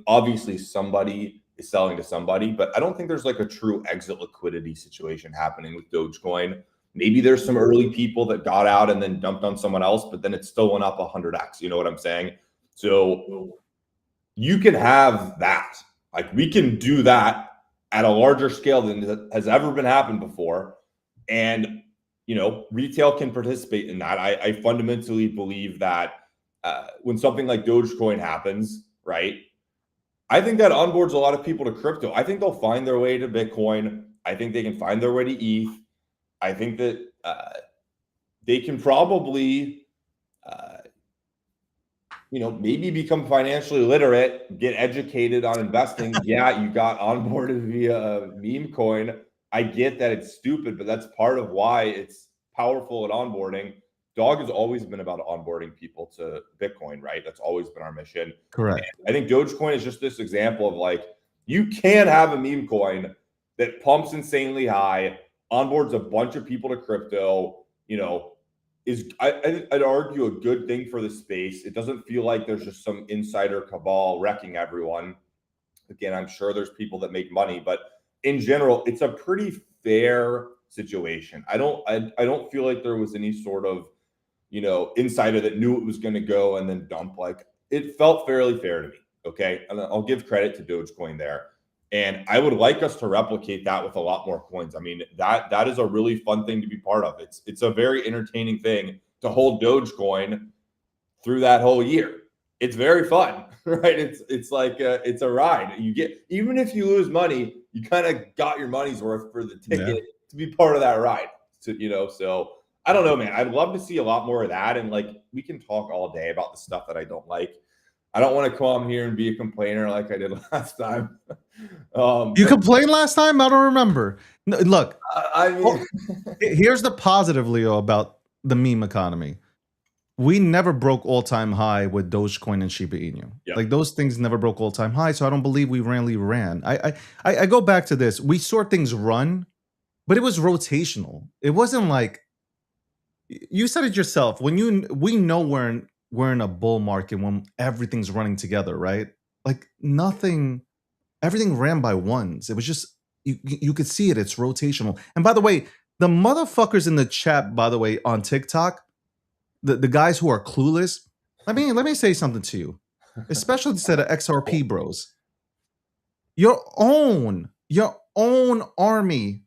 obviously somebody is selling to somebody, but I don't think there's like a true exit liquidity situation happening with Dogecoin. Maybe there's some early people that got out and then dumped on someone else, but then it still went up 100x. You know what I'm saying? So you can have that. Like we can do that at a larger scale than has ever been happened before. And, retail can participate in that. I fundamentally believe that when something like Dogecoin happens, right? I think that onboards a lot of people to crypto. I think they'll find their way to Bitcoin. I think they can find their way to ETH. I think that they can probably, maybe become financially literate, get educated on investing. Yeah, you got onboarded via a meme coin. I get that it's stupid, but that's part of why it's powerful at onboarding. Dog has always been about onboarding people to Bitcoin, right? That's always been our mission. Correct. And I think Dogecoin is just this example of like, you can have a meme coin that pumps insanely high, onboards a bunch of people to crypto, I'd argue a good thing for the space. It doesn't feel like there's just some insider cabal wrecking everyone. Again, I'm sure there's people that make money, but in general, it's a pretty fair situation. I don't feel like there was any sort of, insider that knew it was going to go and then dump. Like it felt fairly fair to me. Okay. And I'll give credit to Dogecoin there. And I would like us to replicate that with a lot more coins. I mean, that is a really fun thing to be part of. It's a very entertaining thing to hold Dogecoin through that whole year. It's very fun, right? It's like it's a ride. You get, even if you lose money, you kind of got your money's worth for the ticket to be part of that ride. So I don't know, man. I'd love to see a lot more of that. And like, we can talk all day about the stuff that I don't like. I don't want to come here and be a complainer like I did last time. You complained last time? I don't remember. No, look, here's the positive, Leo, about the meme economy. We never broke all-time high with Dogecoin and Shiba Inu. Yep. Like those things never broke all-time high, so I don't believe we really ran. I go back to this. We saw things run, but it was rotational. It wasn't like, you said it yourself. We know we're in a bull market when everything's running together, right? Like everything ran by ones. It was just, you could see it. It's rotational. And by the way, the motherfuckers in the chat, by the way, on TikTok, the guys who are clueless. Let me say something to you, especially to the XRP bros. Your own army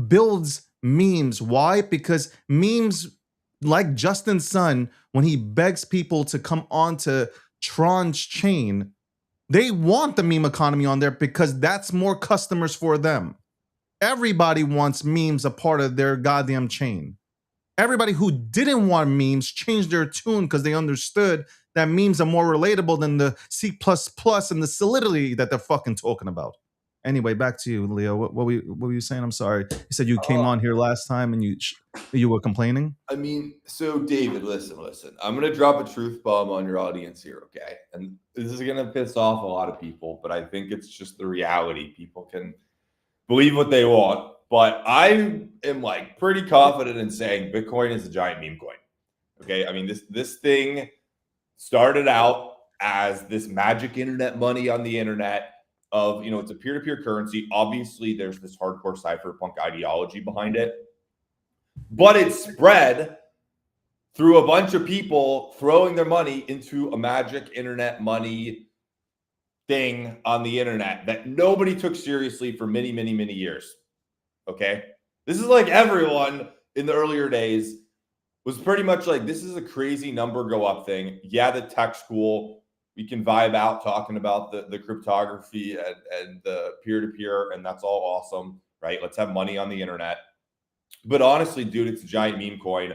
builds memes. Why? Because memes, like Justin Sun, when he begs people to come onto Tron's chain, they want the meme economy on there because that's more customers for them. Everybody wants memes a part of their goddamn chain. Everybody who didn't want memes changed their tune because they understood that memes are more relatable than the C++ and the solidity that they're fucking talking about. Anyway, back to you, Leo. What were you saying? I'm sorry. You said you came on here last time and you were complaining. I mean, so David, listen. I'm gonna drop a truth bomb on your audience here, okay? And this is gonna piss off a lot of people, but I think it's just the reality. People can believe what they want, but I am like pretty confident in saying Bitcoin is a giant meme coin. Okay, I mean this thing started out as this magic internet money on the internet. Of, you know, it's a peer-to-peer currency. Obviously, there's this hardcore cypherpunk ideology behind it, but it spread through a bunch of people throwing their money into a magic internet money thing on the internet that nobody took seriously for many, many, many years. Okay, this is like everyone in the earlier days was pretty much like, this is a crazy number go up thing. Yeah, the tech school. We can vibe out talking about the cryptography and the peer-to-peer, and that's all awesome, right? Let's have money on the internet. But honestly, dude, it's a giant meme coin.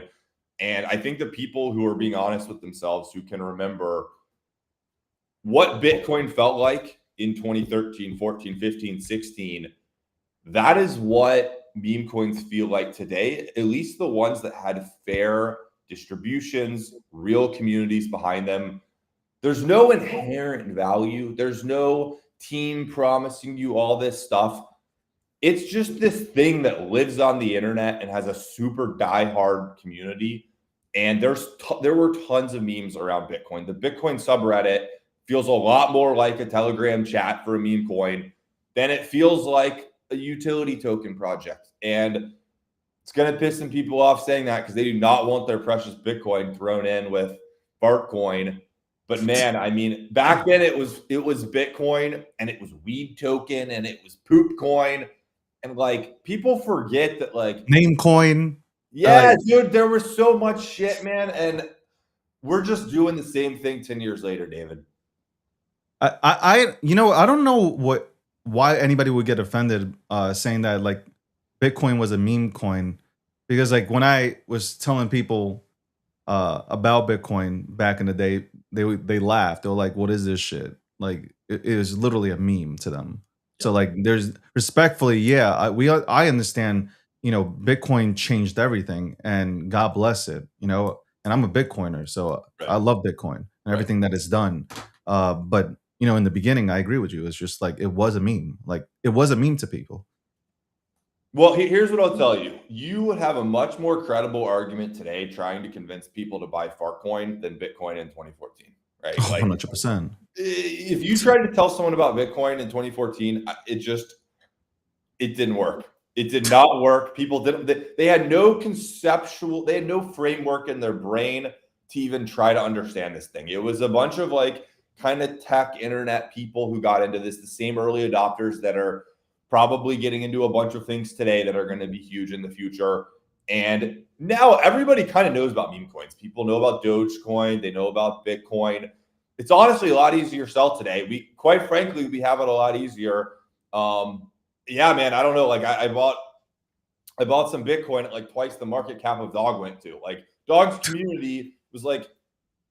And I think the people who are being honest with themselves, who can remember what Bitcoin felt like in 2013, 14, 15, 16, that is what meme coins feel like today, at least the ones that had fair distributions, real communities behind them. There's no inherent value. There's no team promising you all this stuff. It's just this thing that lives on the internet and has a super diehard community. And there were tons of memes around Bitcoin. The Bitcoin subreddit feels a lot more like a Telegram chat for a meme coin than it feels like a utility token project. And it's going to piss some people off saying that because they do not want their precious Bitcoin thrown in with Bartcoin. But man, I mean, back then it was Bitcoin and it was weed token and it was poop coin. And like, people forget that, like, name coin. Yeah, dude, there was so much shit, man. And we're just doing the same thing 10 years later, David. I don't know why anybody would get offended saying that like Bitcoin was a meme coin, because like when I was telling people about Bitcoin back in the day, they laughed. They were like, "What is this shit?" Like it was literally a meme to them. So like, there's respectfully, yeah, I understand. You know, Bitcoin changed everything, and God bless it. You know, and I'm a Bitcoiner, so Right. I love Bitcoin and everything that it's done. But you know, in the beginning, I agree with you. It's just like it was a meme. Like it was a meme to people. Well, here's what I'll tell you. You would have a much more credible argument today trying to convince people to buy Fartcoin than Bitcoin in 2014, right? Like 100%. If you tried to tell someone about Bitcoin in 2014, it didn't work. It did not work. People didn't, they had no they had no framework in their brain to even try to understand this thing. It was a bunch of like kind of tech internet people who got into this, the same early adopters that are probably getting into a bunch of things today that are going to be huge in the future. And now everybody kind of knows about meme coins. People know about Dogecoin. They know about Bitcoin. It's honestly a lot easier to sell today. Quite frankly, we have it a lot easier. Yeah, man, I don't know. Like I bought some Bitcoin at like twice the market cap of Dog went to. Like Dog's community was like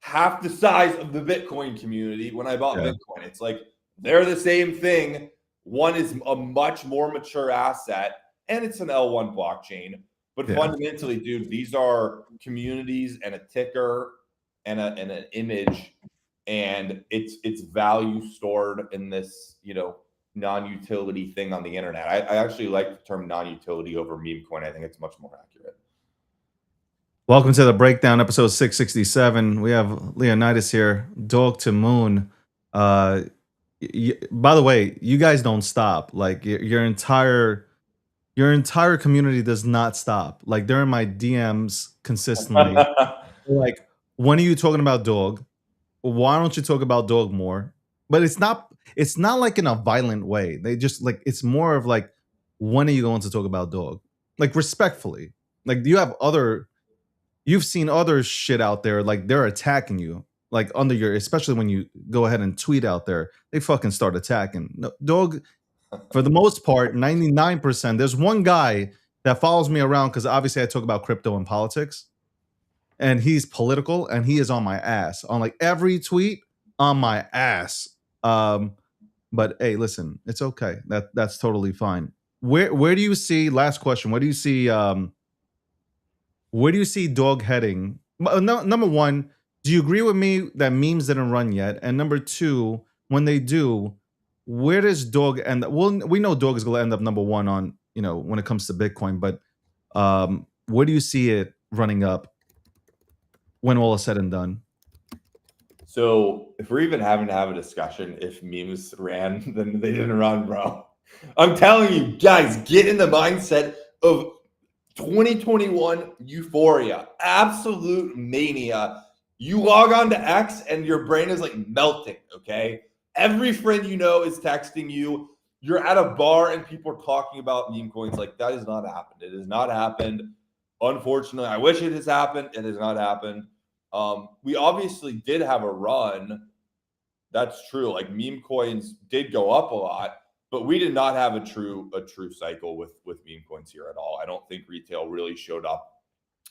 half the size of the Bitcoin community when I bought Bitcoin. It's like they're the same thing. One is a much more mature asset, and it's an L1 blockchain. But fundamentally, dude, these are communities and a ticker and an image, and it's value stored in this, you know, non-utility thing on the internet. I actually like the term non-utility over meme coin. I think it's much more accurate. Welcome to the breakdown, episode 667. We have Leonidas here, Dog to Moon. By the way, you guys don't stop. Like your entire your entire community does not stop. Like they're in my DMs consistently. Like, when are you talking about dog? Why don't you talk about dog more? But it's not like in a violent way. They just like, it's more of like, when are you going to talk about dog? Like respectfully. Like you've seen other shit out there, like they're attacking you. Like under your, especially when you go ahead and tweet out there, they fucking start attacking. No, dog, for the most part, 99%. There's one guy that follows me around because obviously I talk about crypto and politics, and he's political, and he is on my ass on like every tweet, on my ass. But hey, listen, it's okay. That's totally fine. Where do you see? Last question. Where do you see? Where do you see dog heading? No, number one, do you agree with me that memes didn't run yet? And number two, when they do, where does dog end up? Well, we know dog is going to end up number one on, when it comes to Bitcoin, but where do you see it running up when all is said and done? So if we're even having to have a discussion if memes ran, then they didn't run, bro. I'm telling you, guys, get in the mindset of 2021 euphoria, absolute mania. You log on to X and your brain is like melting, okay? Every friend you know is texting you. You're at a bar and people are talking about meme coins. Like, that has not happened. It has not happened. Unfortunately, I wish it has happened. It has not happened. We obviously did have a run. That's true. Like, meme coins did go up a lot, but we did not have a true cycle with meme coins here at all. I don't think retail really showed up.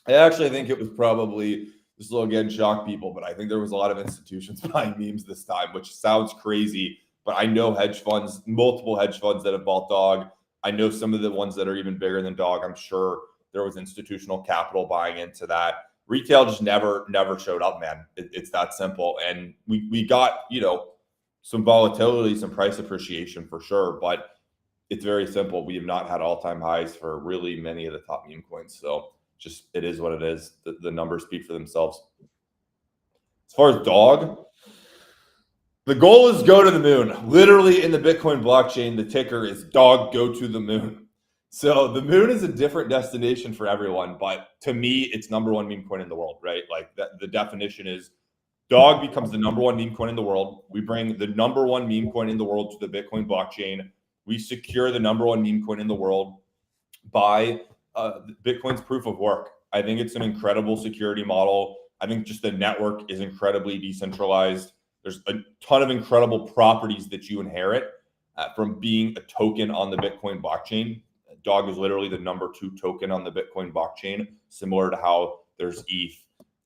I actually think it was probably, this will again shock people, but I think there was a lot of institutions buying memes this time, which sounds crazy. But I know hedge funds, multiple hedge funds that have bought dog. I know some of the ones that are even bigger than dog. I'm sure there was institutional capital buying into that. Retail just never showed up, man. It's that simple. And we got, some volatility, some price appreciation for sure, but it's very simple. We have not had all-time highs for really many of the top meme coins. So just, it is what it is. The numbers speak for themselves. As far as dog, the goal is go to the moon. Literally in the Bitcoin blockchain, the ticker is dog go to the moon. So the moon is a different destination for everyone, but to me, it's number one meme coin in the world, right? Like the definition is dog becomes the number one meme coin in the world. We bring the number one meme coin in the world to the Bitcoin blockchain. We secure the number one meme coin in the world by Bitcoin's proof of work. I think it's an incredible security model. I think just the network is incredibly decentralized. There's a ton of incredible properties that you inherit from being a token on the Bitcoin blockchain. Dog is literally the number 2 token on the Bitcoin blockchain, similar to how there's ETH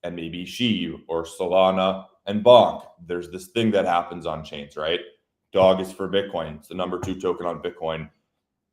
and maybe SHIB or Solana and Bonk. There's this thing that happens on chains, right? Dog is for Bitcoin. It's the number 2 token on Bitcoin.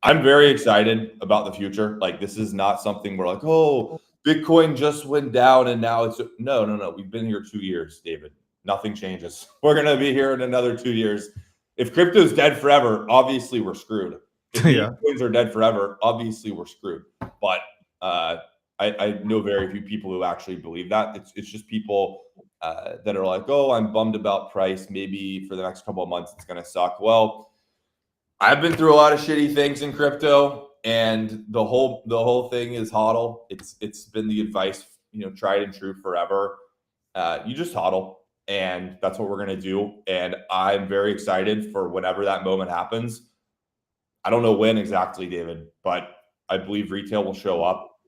I'm very excited about the future. Like, this is not something we're like, oh, Bitcoin just went down and now it's no. We've been here 2 years, David. Nothing changes. We're going to be here in another 2 years. If crypto's dead forever, obviously we're screwed. If coins are dead forever, obviously we're screwed. But I know very few people who actually believe that. It's just people that are like, oh, I'm bummed about price. Maybe for the next couple of months it's going to suck. Well, I've been through a lot of shitty things in crypto, and the whole thing is hodl. It's been the advice, tried and true forever. You just hodl, and that's what we're going to do. And I'm very excited for whenever that moment happens. I don't know when exactly, David, but I believe retail will show up.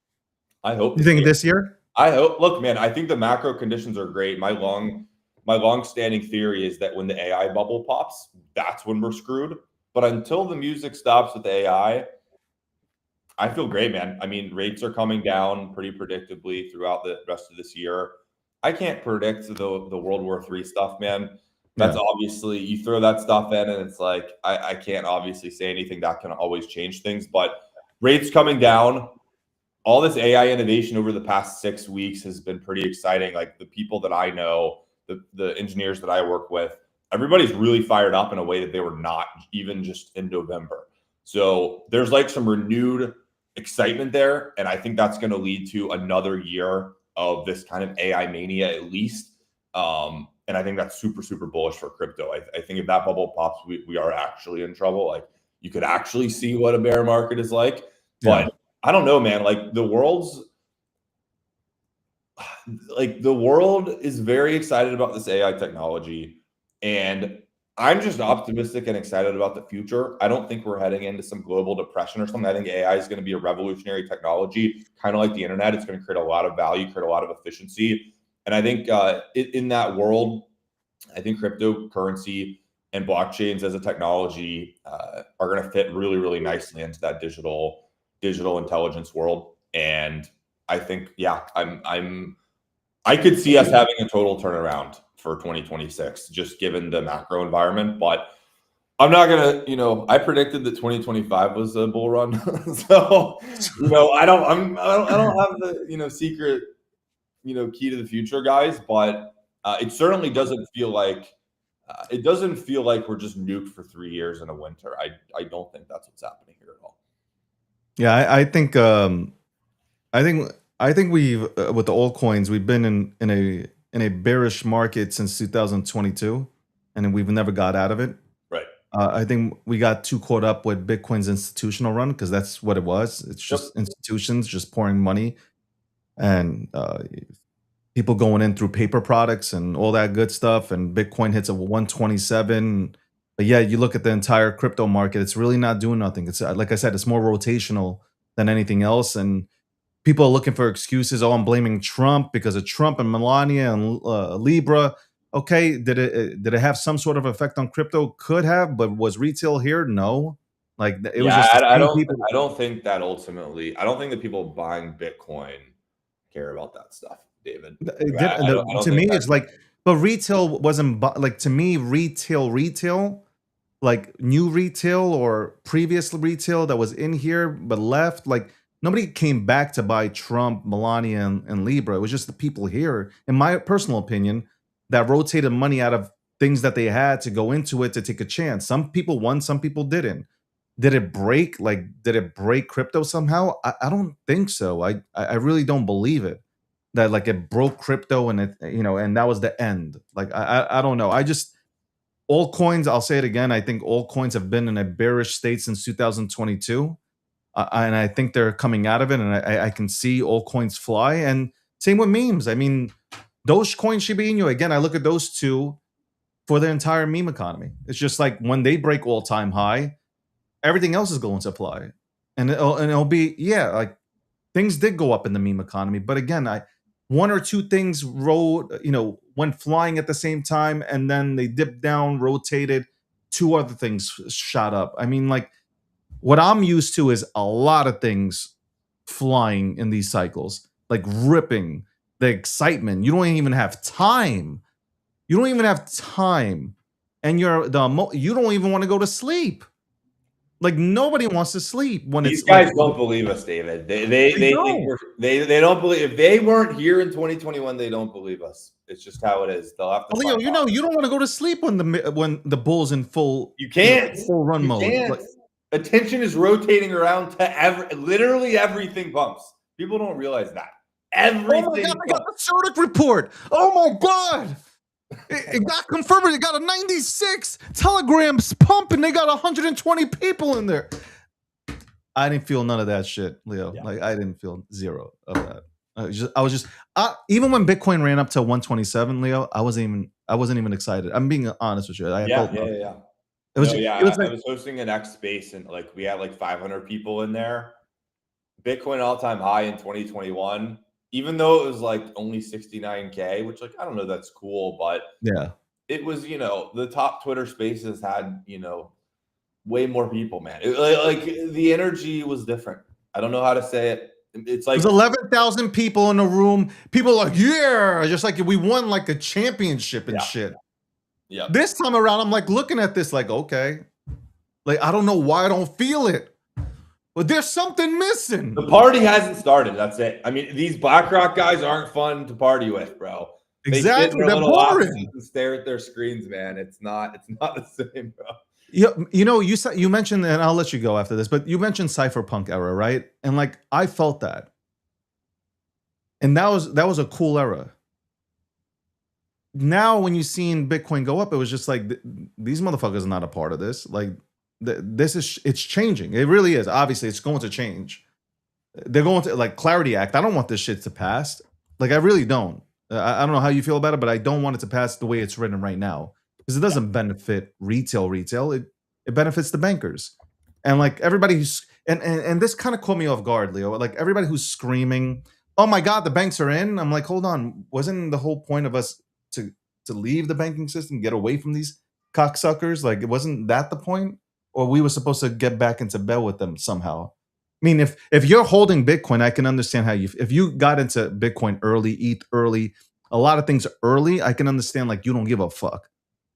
I hope. You think this year? I hope. Look, man, I think the macro conditions are great. My long-standing theory is that when the AI bubble pops, that's when we're screwed. But until the music stops with AI, I feel great, man. I mean, rates are coming down pretty predictably throughout the rest of this year. I can't predict the World War III stuff, man. That's obviously, you throw that stuff in and it's like, I can't obviously say anything that can always change things, but rates coming down, all this AI innovation over the past 6 weeks has been pretty exciting. Like, the people that I know, the engineers that I work with, everybody's really fired up in a way that they were not even just in November. So there's like some renewed excitement there. And I think that's going to lead to another year of this kind of AI mania, at least. And I think that's super, super bullish for crypto. I think if that bubble pops, we are actually in trouble. Like, you could actually see what a bear market is like. Yeah. But I don't know, man. The world is very excited about this AI technology, and I'm just optimistic and excited about the future. I don't think we're heading into some global depression or something. I think AI is going to be a revolutionary technology, kind of like the internet. It's going to create a lot of value, create a lot of efficiency, and I think in that world, I think cryptocurrency and blockchains as a technology are going to fit really, really nicely into that digital intelligence world. And I think, yeah, I could see us having a total turnaround for 2026, just given the macro environment. But I'm not gonna, I predicted that 2025 was a bull run, so I don't have the secret key to the future, guys. But it certainly doesn't feel like we're just nuked for 3 years in a winter. I don't think that's what's happening here at all. Yeah, I think we've with the altcoins, we've been in a bearish market since 2022, and we've never got out of it. Right. I think we got too caught up with Bitcoin's institutional run, because that's what it was. It's Yep. just institutions just pouring money, and people going in through paper products and all that good stuff. And Bitcoin hits a 127. But yeah, you look at the entire crypto market, it's really not doing nothing. It's like I said, it's more rotational than anything else. And people are looking for excuses. Oh, I'm blaming Trump because of Trump and Melania and Libra. Okay, did it have some sort of effect on crypto? Could have, but was retail here? No. Like it was just the I same don't. people. I don't think that ultimately. I don't think that people buying Bitcoin care about that stuff, David. I don't To think me, that. it's like, but retail wasn't like, to me, retail, like new retail or previous retail that was in here but left. Like nobody came back to buy Trump, Melania, and Libra. It was just the people here, in my personal opinion, that rotated money out of things that they had to go into it to take a chance. Some people won, some people didn't. Did it break? Like, did it break crypto somehow? I don't think so. I really don't believe it. That like it broke crypto and and that was the end. Like I don't know. I just altcoins. I'll say it again. I think altcoins have been in a bearish state since 2022, and I think they're coming out of it. And I can see altcoins fly. And same with memes. I mean, Dogecoin, Shiba Inu. Again, I look at those two for the entire meme economy. It's just like when they break all-time high, everything else is going to fly, and it'll be, yeah, like things did go up in the meme economy, but again, one or two things went flying at the same time, and then they dipped down, rotated, two other things shot up. I mean, like what I'm used to is a lot of things flying in these cycles, like ripping the excitement. You don't even have time. You don't even have time, and you don't even want to go to sleep. Like nobody wants to sleep when These it's guys like, don't believe us, David. They don't. think they don't believe. If they weren't here in 2021, they don't believe us. It's just how it is. They'll have to. Leo, find out. you don't want to go to sleep when the bull's in full. You can't. Full run You mode. can't. Like, Attention is rotating around to literally everything bumps. People don't realize that. Everything. oh my god! I got the Certic report. Oh my god! It got confirmed. It got a 96. Telegram's pumping. They got 120 people in there. I didn't feel none of that shit, Leo. Yeah. Like I didn't feel zero of that. I was just even when Bitcoin ran up to 127, Leo, I wasn't even excited. I'm being honest with you. Yeah. It was. I It was like, was hosting an X space and like we had like 500 people in there. Bitcoin all-time high in 2021, even though it was like only 69K, which like I don't know, that's cool, but yeah. it was, the top Twitter spaces had, way more people, man. Like the energy was different. I don't know how to say it. It's like There's 11,000 people in the room. People are like, yeah, just like we won like a championship and shit. Yeah. This time around, I'm like looking at this like, okay. Like, I don't know why I don't feel it. But there's something missing. The party hasn't started. That's it. I mean, these BlackRock guys aren't fun to party with, bro. They sit in Exactly. their They're little boring. offices and stare at their screens, man. It's not the same, bro. You mentioned, and I'll let you go after this, but you mentioned cypherpunk era, right? And like I felt that. And that was a cool era. Now when you seen Bitcoin go up, it was just like these motherfuckers are not a part of this. Like it's changing. It really is. Obviously, it's going to change. they're going to like Clarity Act. I don't want this shit to pass. Like I really don't. I don't know how you feel about it, but I don't want it to pass the way it's written right now because it doesn't benefit retail. It benefits the bankers, and like everybody who's and this kind of caught me off guard, Leo. Like everybody who's screaming, "Oh my God, the banks are in!" I'm like, hold on, wasn't the whole point of us to leave the banking system, get away from these cocksuckers? Like, it wasn't that the point, or we were supposed to get back into bed with them somehow? I mean, if you're holding Bitcoin, I can understand how you. If you got into Bitcoin early, ETH early, a lot of things early, I can understand. Like you don't give a fuck.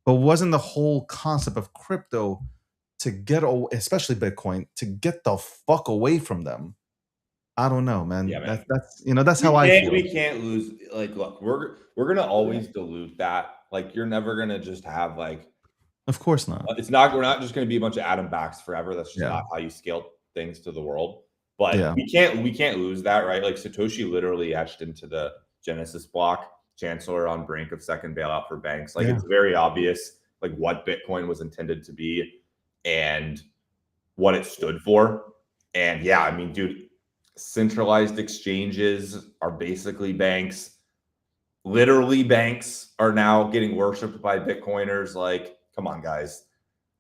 But wasn't the whole concept of crypto to get, especially Bitcoin, to get the fuck away from them? I don't know, man. Yeah, man. That's how I feel. We can't lose. Like, look, we're gonna always dilute that. Like, you're never gonna just have like. Of course not. It's not. We're not just gonna be a bunch of Adam backs forever. That's just Yeah. not how you scale things to the world. But Yeah. we can't lose that, right? Like Satoshi literally etched into the Genesis block. Chancellor on brink of second bailout for banks. Like it's very obvious, like what Bitcoin was intended to be and what it stood for. And yeah, I mean, dude, centralized exchanges are basically banks. Literally, banks are now getting worshipped by Bitcoiners. Like, come on, guys.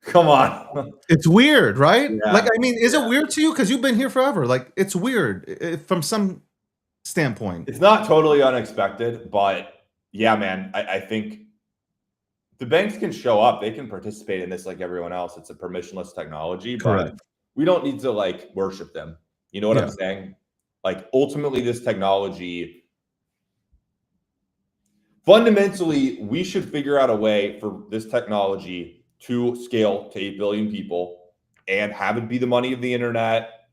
Come on. It's weird, right? Yeah. Like, I mean, is it weird to you? Because you've been here forever. Like, it's weird from some standpoint. It's not totally unexpected, but yeah, man, I think the banks can show up. They can participate in this like everyone else. It's a permissionless technology, but we don't need to like worship them. You know what I'm saying? Like ultimately this technology, fundamentally, we should figure out a way for this technology to scale to 8 billion people and have it be the money of the internet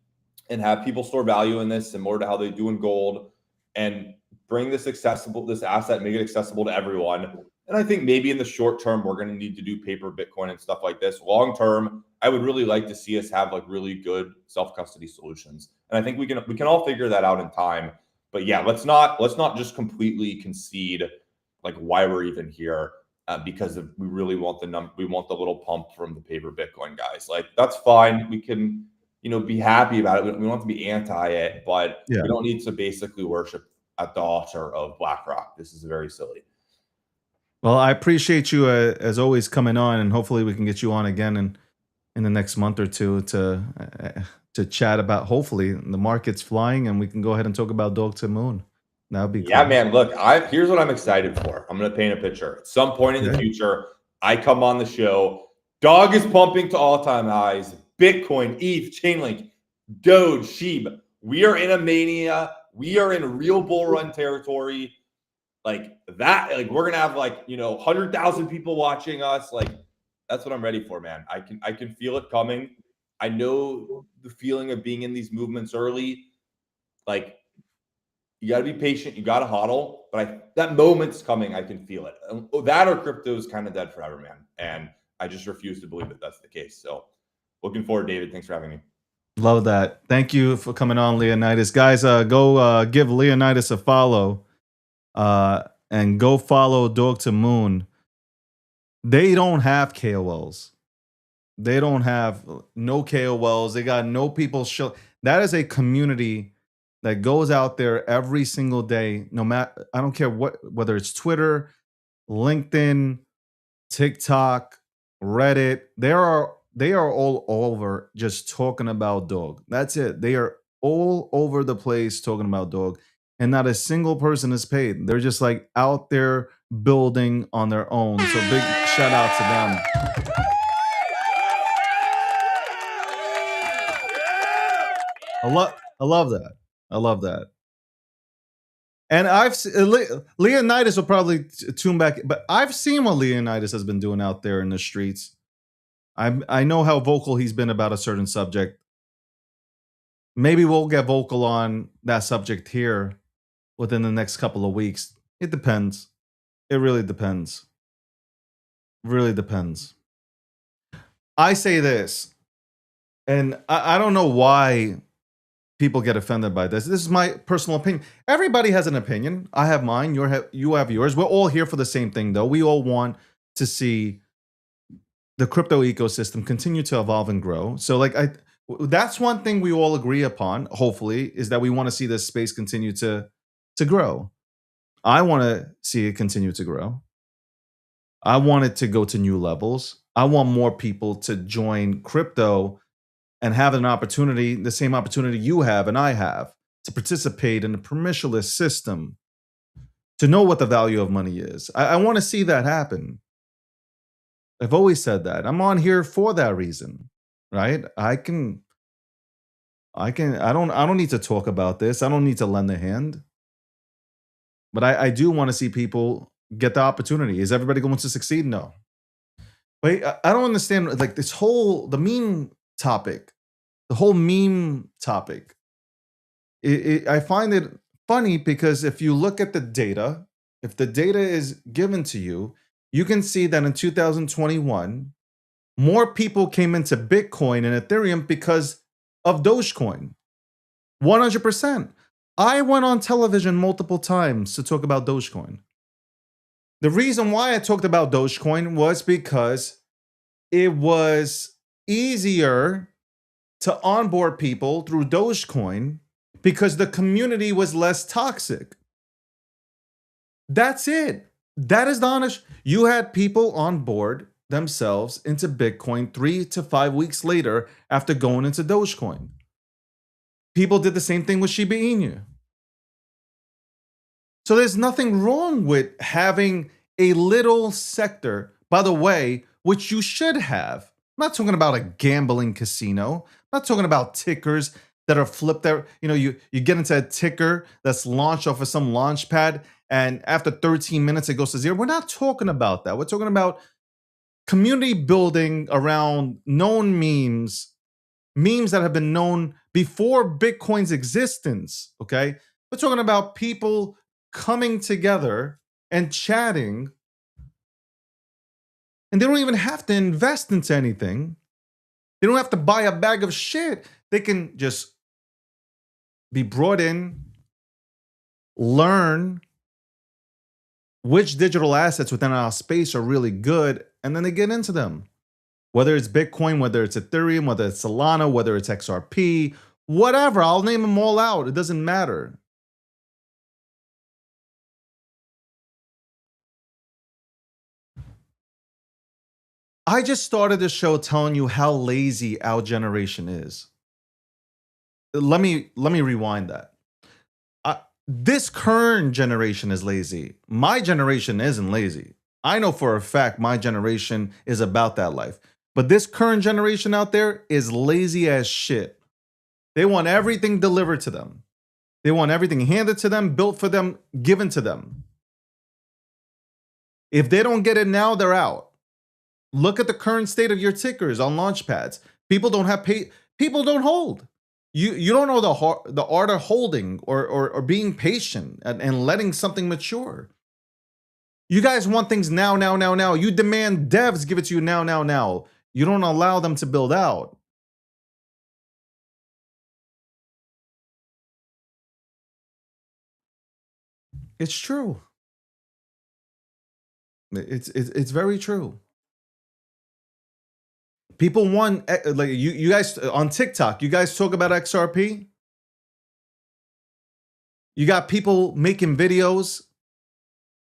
and have people store value in this similar to how they do in gold and bring this asset, make it accessible to everyone. And I think maybe in the short term, we're going to need to do paper Bitcoin and stuff like this. Long term, I would really like to see us have like really good self-custody solutions. And I think we can all figure that out in time. But yeah, let's not just completely concede like why we're even here. Because we really want we want the little pump from the paper Bitcoin guys. Like that's fine. We can, be happy about it. We don't have to be anti it, but we don't need to basically worship at the altar of BlackRock. This is very silly. Well, I appreciate you as always coming on, and hopefully we can get you on again in the next month or two to chat about hopefully the market's flying and we can go ahead and talk about Dog to Moon. That'd be cool. Man. Look, here's what I'm excited for. I'm going to paint a picture. At some point in the future, I come on the show. Dog is pumping to all-time highs. Bitcoin, ETH, Chainlink, Doge, SHIB. We are in a mania. We are in real bull run territory. Like that. Like we're gonna have 100,000 people watching us. Like that's what I'm ready for, man. I can feel it coming. I know the feeling of being in these movements early. Like. You got to be patient. You got to hodl. But that moment's coming. I can feel it. That or crypto is kind of dead forever, man. And I just refuse to believe that that's the case. So looking forward, David. Thanks for having me. Love that. Thank you for coming on, Leonidas. Guys, go give Leonidas a follow and go follow Dog to Moon. They don't have KOLs. They don't have no KOLs. They got no people show. That is a community that goes out there every single day, no matter, I don't care whether it's Twitter, LinkedIn, TikTok, Reddit, they are all over just talking about Dog. That's it. They are all over the place talking about Dog, and not a single person is paid. They're just like out there building on their own. So big shout out to them. I love that. I love that. And Leonidas will probably tune back, but I've seen what Leonidas has been doing out there in the streets. I know how vocal he's been about a certain subject. Maybe we'll get vocal on that subject here within the next couple of weeks. It depends. It really depends. Really depends. I say this, and I don't know why people get offended by this. This is my personal opinion. Everybody has an opinion. I have mine. You have yours. We're all here for the same thing, though. We all want to see the crypto ecosystem continue to evolve and grow. So, That's one thing we all agree upon, hopefully, is that we want to see this space continue to grow. I want to see it continue to grow. I want it to go to new levels. I want more people to join crypto and have an opportunity, the same opportunity you have and I have, to participate in the permissionless system, to know what the value of money is. I want to see that happen. I've always said that. I'm on here for that reason, right? I don't need to talk about this. I don't need to lend a hand. But I do want to see people get the opportunity. Is everybody going to succeed? No. But I don't understand, like, the meme topic, I find it funny because if you look at the data, if the data is given to you, you can see that in 2021, more people came into Bitcoin and Ethereum because of Dogecoin. 100%. I went on television multiple times to talk about Dogecoin. The reason why I talked about Dogecoin was because it was easier to onboard people through Dogecoin because the community was less toxic. That's it. That is the honest. You had people on board themselves into Bitcoin 3 to 5 weeks later after going into Dogecoin. People did the same thing with Shiba Inu. So there's nothing wrong with having a little sector, by the way, which you should have. I'm not talking about a gambling casino. I'm not talking about tickers that are flipped there. You know, you get into a ticker that's launched off of some launch pad, and after 13 minutes, it goes to zero. We're not talking about that. We're talking about community building around known memes that have been known before Bitcoin's existence, okay? We're talking about people coming together and chatting, and they don't even have to invest into anything. They don't have to buy a bag of shit. They can just be brought in, learn which digital assets within our space are really good, and then they get into them. Whether it's Bitcoin, whether it's Ethereum, whether it's Solana, whether it's XRP, whatever. I'll name them all out. It doesn't matter. I just started the show telling you how lazy our generation is. Let me rewind that. This current generation is lazy. My generation isn't lazy. I know for a fact my generation is about that life. But this current generation out there is lazy as shit. They want everything delivered to them. They want everything handed to them, built for them, given to them. If they don't get it now, they're out. Look at the current state of your tickers on launch pads. People don't have people don't hold. You don't know the art of holding or being patient and letting something mature. You guys want things now. You demand devs give it to you now. You don't allow them to build out. It's true. It's very true. People want, like, you guys on TikTok, you guys talk about XRP. You got people making videos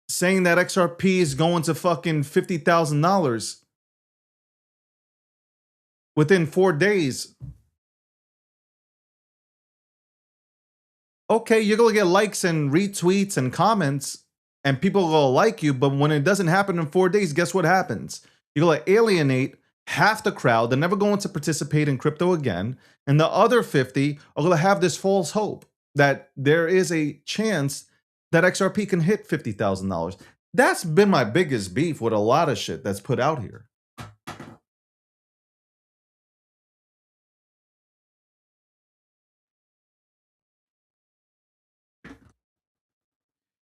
saying that XRP is going to fucking $50,000 within 4 days. Okay, you're going to get likes and retweets and comments, and people will like you, but when it doesn't happen in 4 days, guess what happens? You're going to alienate half the crowd. They're never going to participate in crypto again. And the other 50 are going to have this false hope that there is a chance that XRP can hit $50,000. That's been my biggest beef with a lot of shit that's put out here.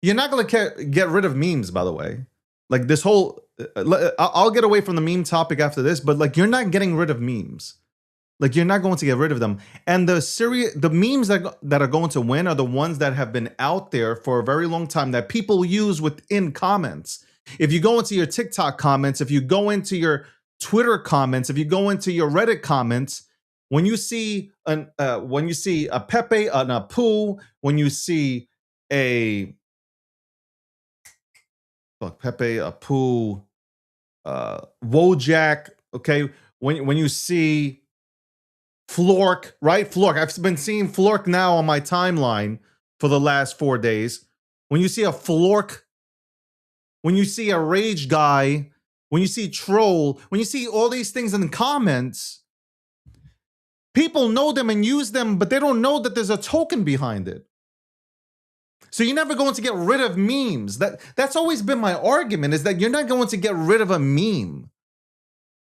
You're not going to get rid of memes, by the way. Like this whole, I'll get away from the meme topic after this, but like you're not getting rid of memes. Like you're not going to get rid of them. And the memes that are going to win are the ones that have been out there for a very long time that people use within comments. If you go into your TikTok comments, if you go into your Twitter comments, if you go into your Reddit comments, when you see a Pepe and a Pooh, when you see a Pepe, a Pooh, Wojak, okay, when you see Flork, right? Flork. I've been seeing Flork now on my timeline for the last 4 days. When you see a Flork, when you see a Rage Guy, when you see Troll, when you see all these things in the comments, people know them and use them, but they don't know that there's a token behind it. So you're never going to get rid of memes. That's always been my argument, is that you're not going to get rid of a meme.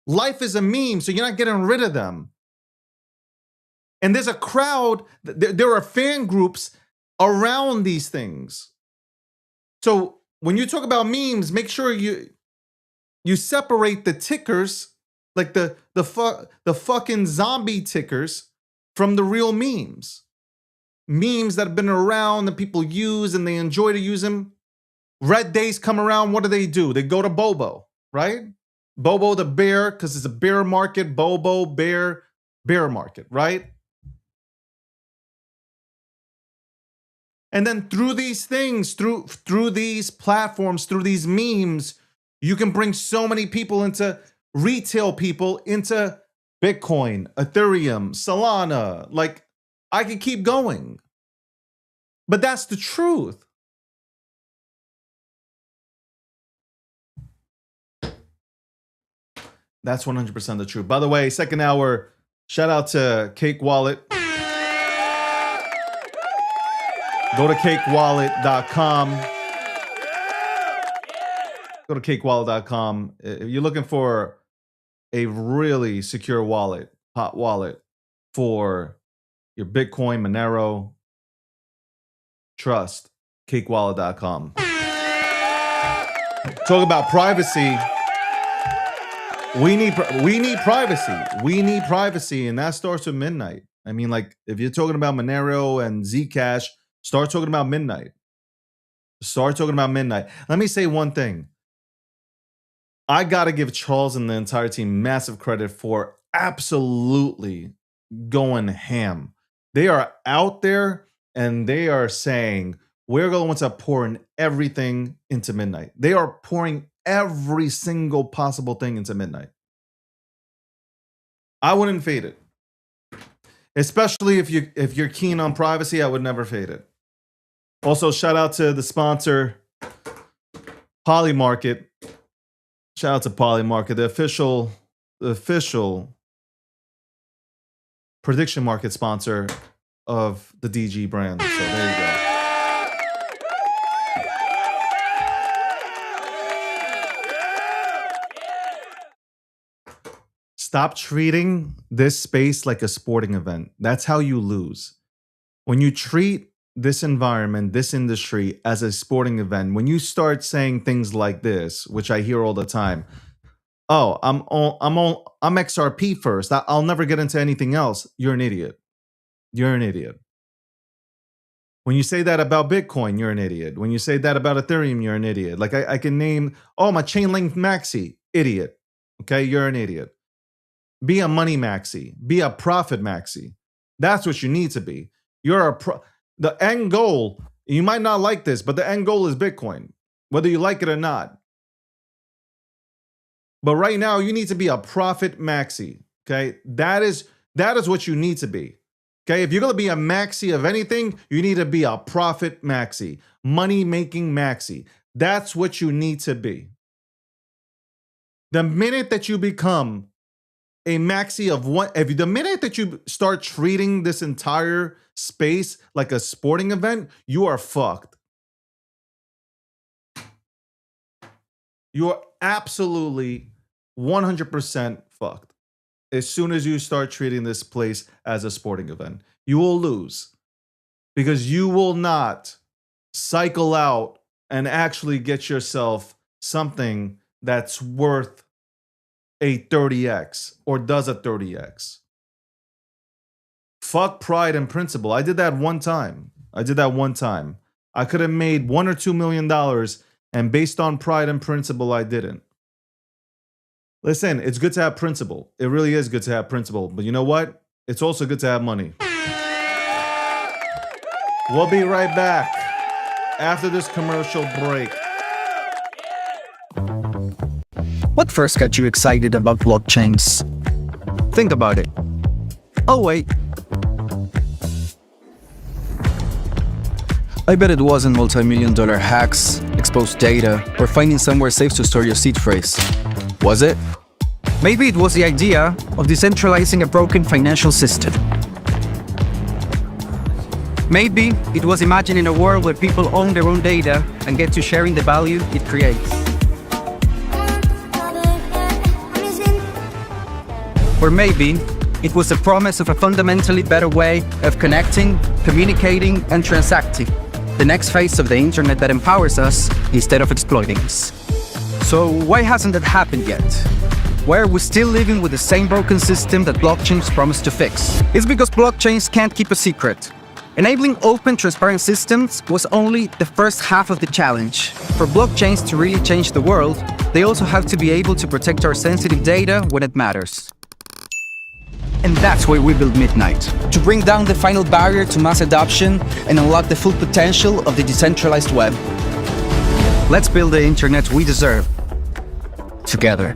Life is a meme, so you're not getting rid of them. And there's a crowd, there are fan groups around these things. So when you talk about memes, make sure you separate the tickers, like the fucking zombie tickers, from the real memes. Memes that have been around that people use and they enjoy to use them. Red days come around, what do? They go to Bobo, right? Bobo the bear, because it's a bear market. Bobo, bear market, right? And then through these things, through these platforms, through these memes, you can bring so many people into retail people, into Bitcoin, Ethereum, Solana. Like, I could keep going. But that's the truth. That's 100% the truth. By the way, second hour, shout out to Cake Wallet. Go to cakewallet.com. Go to cakewallet.com. If you're looking for a really secure wallet, hot wallet for your Bitcoin, Monero, trust, cakewallet.com. Talk about privacy. We need privacy. We need privacy, and that starts with Midnight. I mean, like, if you're talking about Monero and Zcash, start talking about Midnight. Start talking about Midnight. Let me say one thing. I got to give Charles and the entire team massive credit for absolutely going ham. They are out there and they are saying, we're going to pour in everything into Midnight. They are pouring every single possible thing into Midnight. I wouldn't fade it. Especially if you're keen on privacy, I would never fade it. Also, shout out to the sponsor, Polymarket. Shout out to Polymarket, the official prediction market sponsor of the DG brand. So there you go. Stop treating this space like a sporting event. That's how you lose. When you treat this environment, this industry as a sporting event, when you start saying things like this, which I hear all the time, oh, I'm XRP first. I'll never get into anything else. You're an idiot. You're an idiot. When you say that about Bitcoin, you're an idiot. When you say that about Ethereum, you're an idiot. Like I can name, my Chainlink Maxi, idiot. Okay, you're an idiot. Be a money maxi. Be a profit maxi. That's what you need to be. The end goal, you might not like this, but the end goal is Bitcoin, whether you like it or not. But right now, you need to be a profit maxi. Okay, that is what you need to be. Okay, if you're gonna be a maxi of anything, you need to be a profit maxi, money making maxi. That's what you need to be. The minute that you become a maxi of one, the minute that you start treating this entire space like a sporting event, you are fucked. You are absolutely 100% fucked. As soon as you start treating this place as a sporting event, you will lose, because you will not cycle out and actually get yourself something that's worth a 30x or does a 30x. Fuck pride and principle. I did that one time. I could have made $1 or $2 million, and based on pride and principle, I didn't. Listen, it's good to have principle. It really is good to have principle. But you know what? it's also good to have money. We'll be right back after this commercial break. What first got you excited about blockchains? Think about it. Oh, wait. I bet it wasn't multi-million-dollar hacks, exposed data, or finding somewhere safe to store your seed phrase. Was it? Maybe it was the idea of decentralizing a broken financial system. Maybe it was imagining a world where people own their own data and get to sharing the value it creates. Or maybe it was the promise of a fundamentally better way of connecting, communicating, and transacting. The next phase of the internet that empowers us instead of exploiting us. So why hasn't that happened yet? Why are we still living with the same broken system that blockchains promise to fix? It's because blockchains can't keep a secret. Enabling open, transparent systems was only the first half of the challenge. For blockchains to really change the world, they also have to be able to protect our sensitive data when it matters. And that's why we build Midnight, to bring down the final barrier to mass adoption and unlock the full potential of the decentralized web. Let's build the internet we deserve, together.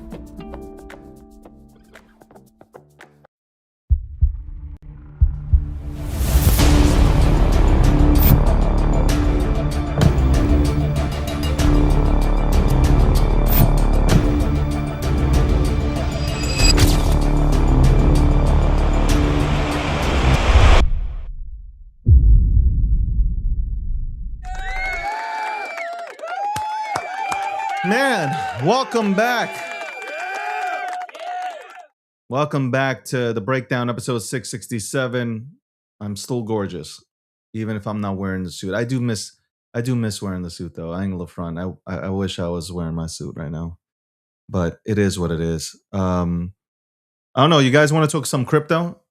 Man, welcome back. Welcome back to the breakdown, episode 667. I'm still gorgeous, even if I'm not wearing the suit. I do miss wearing the suit though. I ain't gonna front. I wish I was wearing my suit right now, but it is what it is. I don't know. You guys want to talk some crypto?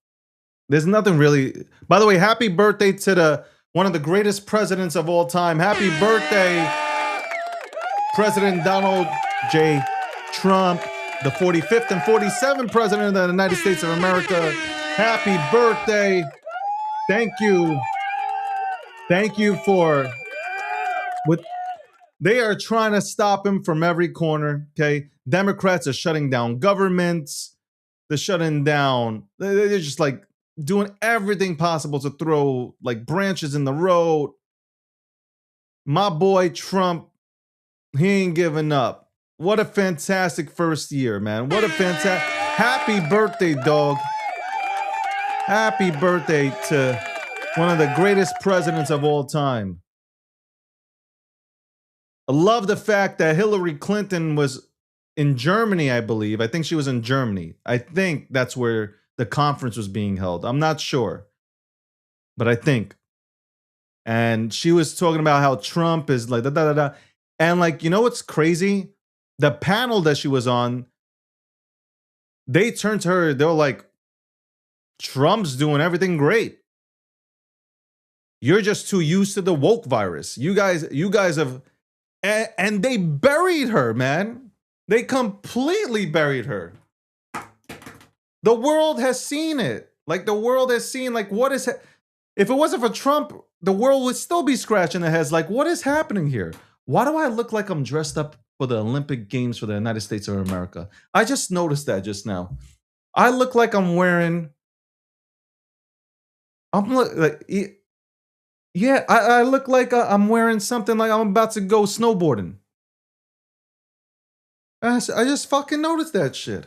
There's nothing really. By the way, happy birthday to one of the greatest presidents of all time. Happy birthday, President Donald J. Trump, the 45th and 47th President of the United States of America. Happy birthday. Thank you. Thank you for what they are trying to stop him from every corner. Okay. Democrats are shutting down governments. They're shutting down. They're just like doing everything possible to throw like branches in the road. My boy Trump, he ain't giving up. What a fantastic first year, man. What a fantastic. Happy birthday, dog. Happy birthday to one of the greatest presidents of all time. I love the fact that Hillary Clinton was in Germany, I believe. I think she was in Germany. I think that's where the conference was being held. I'm not sure, but I think. And she was talking about how Trump is like da-da-da-da. And like, you know what's crazy? The panel that she was on, they turned to her, they were like, Trump's doing everything great. You're just too used to the woke virus. You guys have, and they buried her, man. They completely buried her. The world has seen it. Like the world has seen, like what is, if it wasn't for Trump, the world would still be scratching their heads. Like, what is happening here? Why do I look like I'm dressed up for the Olympic Games for the United States of America? I just noticed that just now. I look like I'm wearing. I'm like, yeah, I look like I'm wearing something like I'm about to go snowboarding. I just fucking noticed that shit.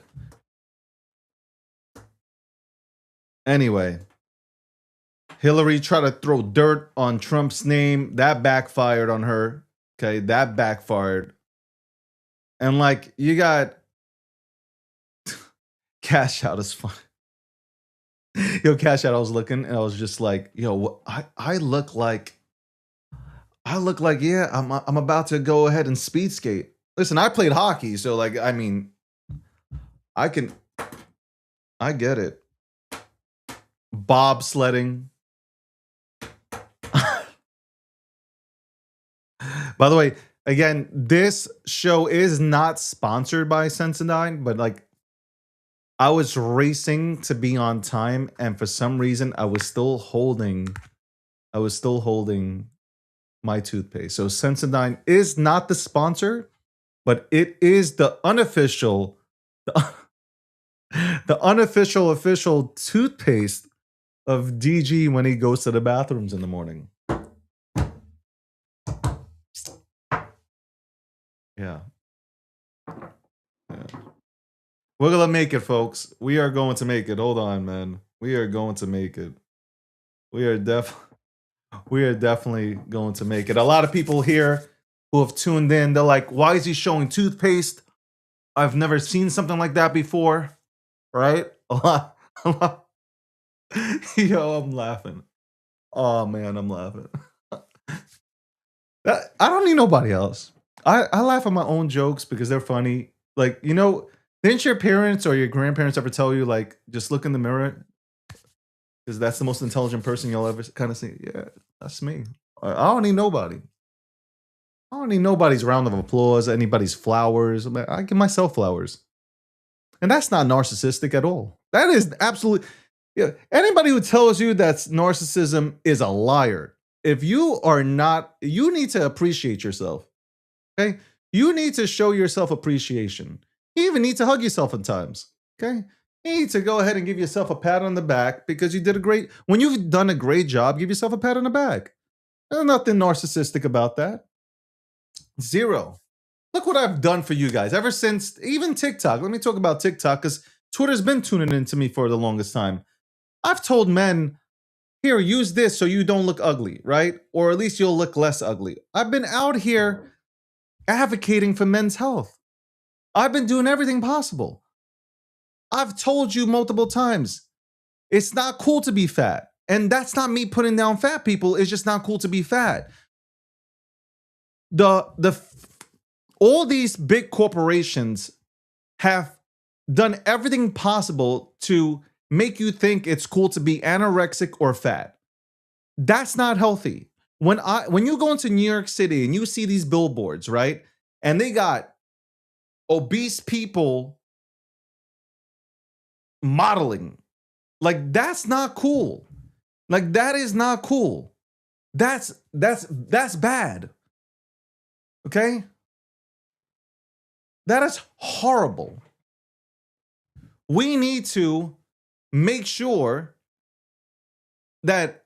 Anyway, Hillary tried to throw dirt on Trump's name. That backfired on her. Okay, that backfired. And like, you got Cash Out is fun. Yo, Cash Out, I was looking and I was just like, yo, I look like, yeah, I'm about to go ahead and speed skate. Listen, I played hockey, so like, I mean, I get it. Bobsledding. By the way, again, this show is not sponsored by Sensodyne, but like I was racing to be on time, and for some reason, I was still holding my toothpaste. So Sensodyne is not the sponsor, but it is the unofficial, the unofficial official toothpaste of DG when he goes to the bathrooms in the morning. Yeah. We're gonna make it, folks. We are going to make it. Hold on, man. We are going to make it. We are definitely going to make it. A lot of people here who have tuned in, they're like, why is he showing toothpaste? I've never seen something like that before. Right? A lot. Yo, I'm laughing. Oh man, I'm laughing. I don't need nobody else. I laugh at my own jokes because they're funny. Like, you know, didn't your parents or your grandparents ever tell you, like, just look in the mirror? Because that's the most intelligent person you'll ever kind of see. Yeah, that's me. I don't need nobody. I don't need nobody's round of applause, anybody's flowers. I give myself flowers. And that's not narcissistic at all. That is absolutely... Yeah, anybody who tells you that's narcissism is a liar. If you are not... You need to appreciate yourself. Okay? You need to show yourself appreciation. You even need to hug yourself at times. Okay? You need to go ahead and give yourself a pat on the back because you did a great... When you've done a great job, give yourself a pat on the back. There's nothing narcissistic about that. Zero. Look what I've done for you guys ever since even TikTok. Let me talk about TikTok because Twitter's been tuning into me for the longest time. I've told men, here, use this so you don't look ugly, right? Or at least you'll look less ugly. I've been out here advocating for men's health. I've been doing everything possible. I've told you multiple times, it's not cool to be fat. And that's not me putting down fat people. It's just not cool to be fat. All these big corporations have done everything possible to make you think it's cool to be anorexic or fat. That's not healthy. When you go into New York City and you see these billboards, right? And they got obese people modeling. Like, that's not cool. Like, that is not cool. That's bad. Okay? That is horrible. We need to make sure that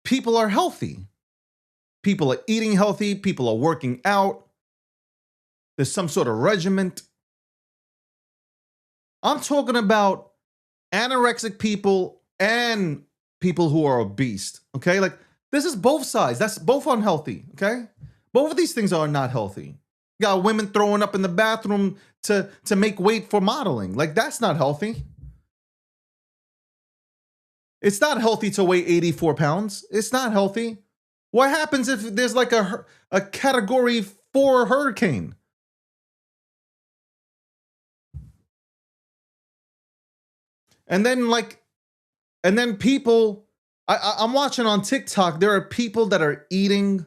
people are healthy. People are eating healthy. People are working out. There's some sort of regiment. I'm talking about anorexic people and people who are obese. Okay? Like, this is both sides. That's both unhealthy. Okay? Both of these things are not healthy. You got women throwing up in the bathroom to make weight for modeling. Like, that's not healthy. It's not healthy to weigh 84 pounds. It's not healthy. What happens if there's like a category 4 hurricane? And then people, I'm watching on TikTok, there are people that are eating,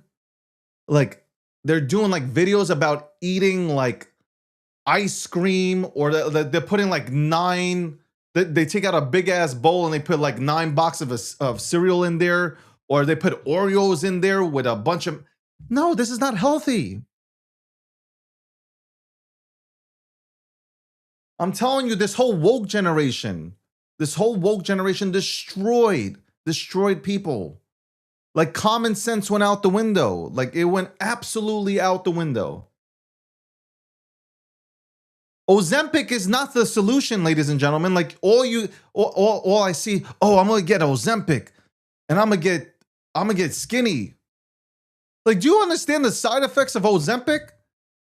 like, they're doing like videos about eating like ice cream, or they're putting like 9, they take out a big ass bowl and they put like 9 boxes of cereal in there, or they put Oreos in there with a bunch of, no, this is not healthy. I'm telling you, this whole woke generation destroyed people. Like, common sense went out the window. Like, it went absolutely out the window. Ozempic is not the solution, ladies and gentlemen. Like, all I see, oh, I'm gonna get Ozempic and I'm gonna get skinny. Like, do you understand the side effects of Ozempic?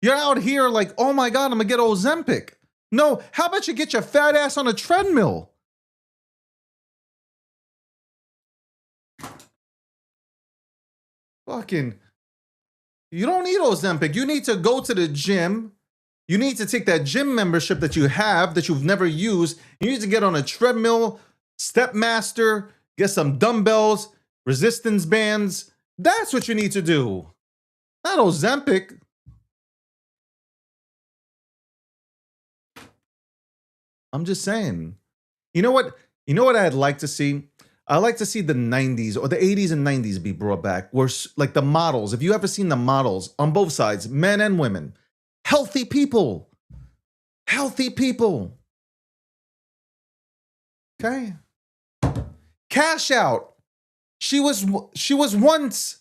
You're out here like, oh my God, I'm gonna get Ozempic. No, how about you get your fat ass on a treadmill? Fucking, you don't need Ozempic. You need to go to the gym. You need to take that gym membership that you have that you've never used. You need to get on a treadmill, Stepmaster, get some dumbbells, resistance bands. That's what you need to do. Not Ozempic. I'm just saying. You know what? You know what I'd like to see? I like to see the 90s or the 80s and 90s be brought back. Where like the models, if you ever seen the models on both sides, men and women, healthy people. Healthy people. Okay. Cash Out. She was once.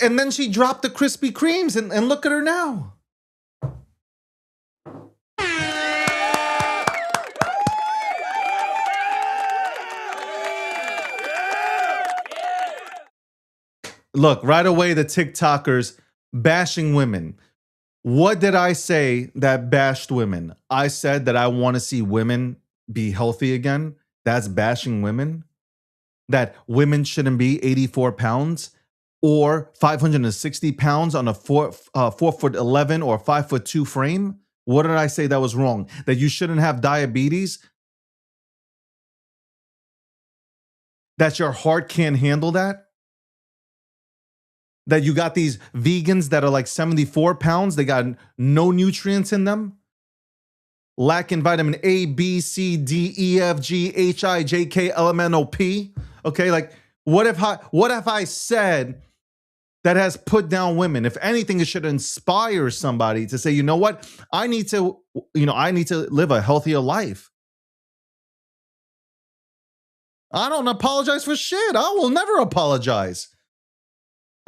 And then she dropped the Krispy Kremes and look at her now. Look, right away, the TikTokers bashing women. What did I say that bashed women? I said that I want to see women be healthy again. That's bashing women. That women shouldn't be 84 pounds or 560 pounds on a 4'11" or 5'2" frame. What did I say that was wrong? That you shouldn't have diabetes? That your heart can't handle that? That you got these vegans that are like 74 pounds, they got no nutrients in them, lacking vitamin A, B, C, D, E, F, G, H, I, J, K, L, M, N, O, P. Okay, like what if I said that has put down women? If anything, it should inspire somebody to say, you know what, I need to live a healthier life. I don't apologize for shit. I will never apologize.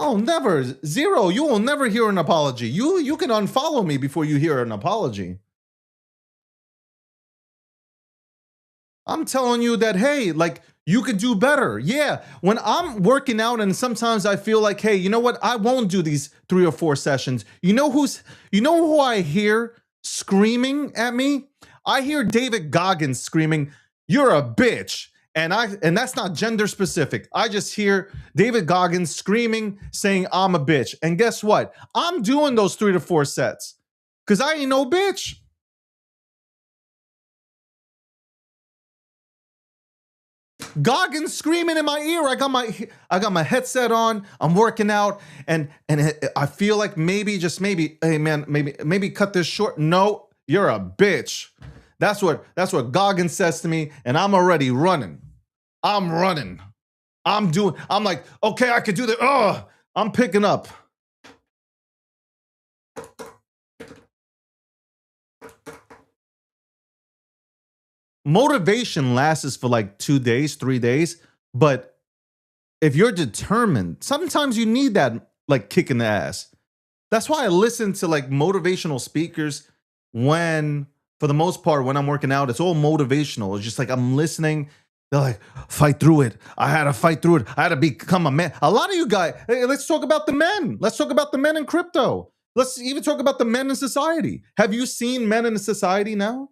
Oh, never. Zero. You will never hear an apology. You can unfollow me before you hear an apology. I'm telling you that, hey, like, you could do better. Yeah, when I'm working out and sometimes I feel like, hey, you know what? I won't do these 3 or 4 sessions. You know who I hear screaming at me? I hear David Goggins screaming, "You're a bitch." And that's not gender specific. I just hear David Goggins screaming, saying, "I'm a bitch." And guess what? I'm doing those 3 to 4 sets because I ain't no bitch. Goggins screaming in my ear. I got my headset on. I'm working out, and I feel like maybe, just maybe, hey man, maybe cut this short. No, you're a bitch. That's what Goggins says to me, and I'm already running. I'm running. I'm like, okay, I could do that. I'm picking up. Motivation lasts for like 2 days, 3 days. But if you're determined, sometimes you need that like kick in the ass. That's why I listen to like motivational speakers when, for the most part, when I'm working out, it's all motivational. It's just like I'm listening. They're like, fight through it. I had to fight through it. I had to become a man. A lot of you guys, hey, let's talk about the men. Let's talk about the men in crypto. Let's even talk about the men in society. Have you seen men in society now?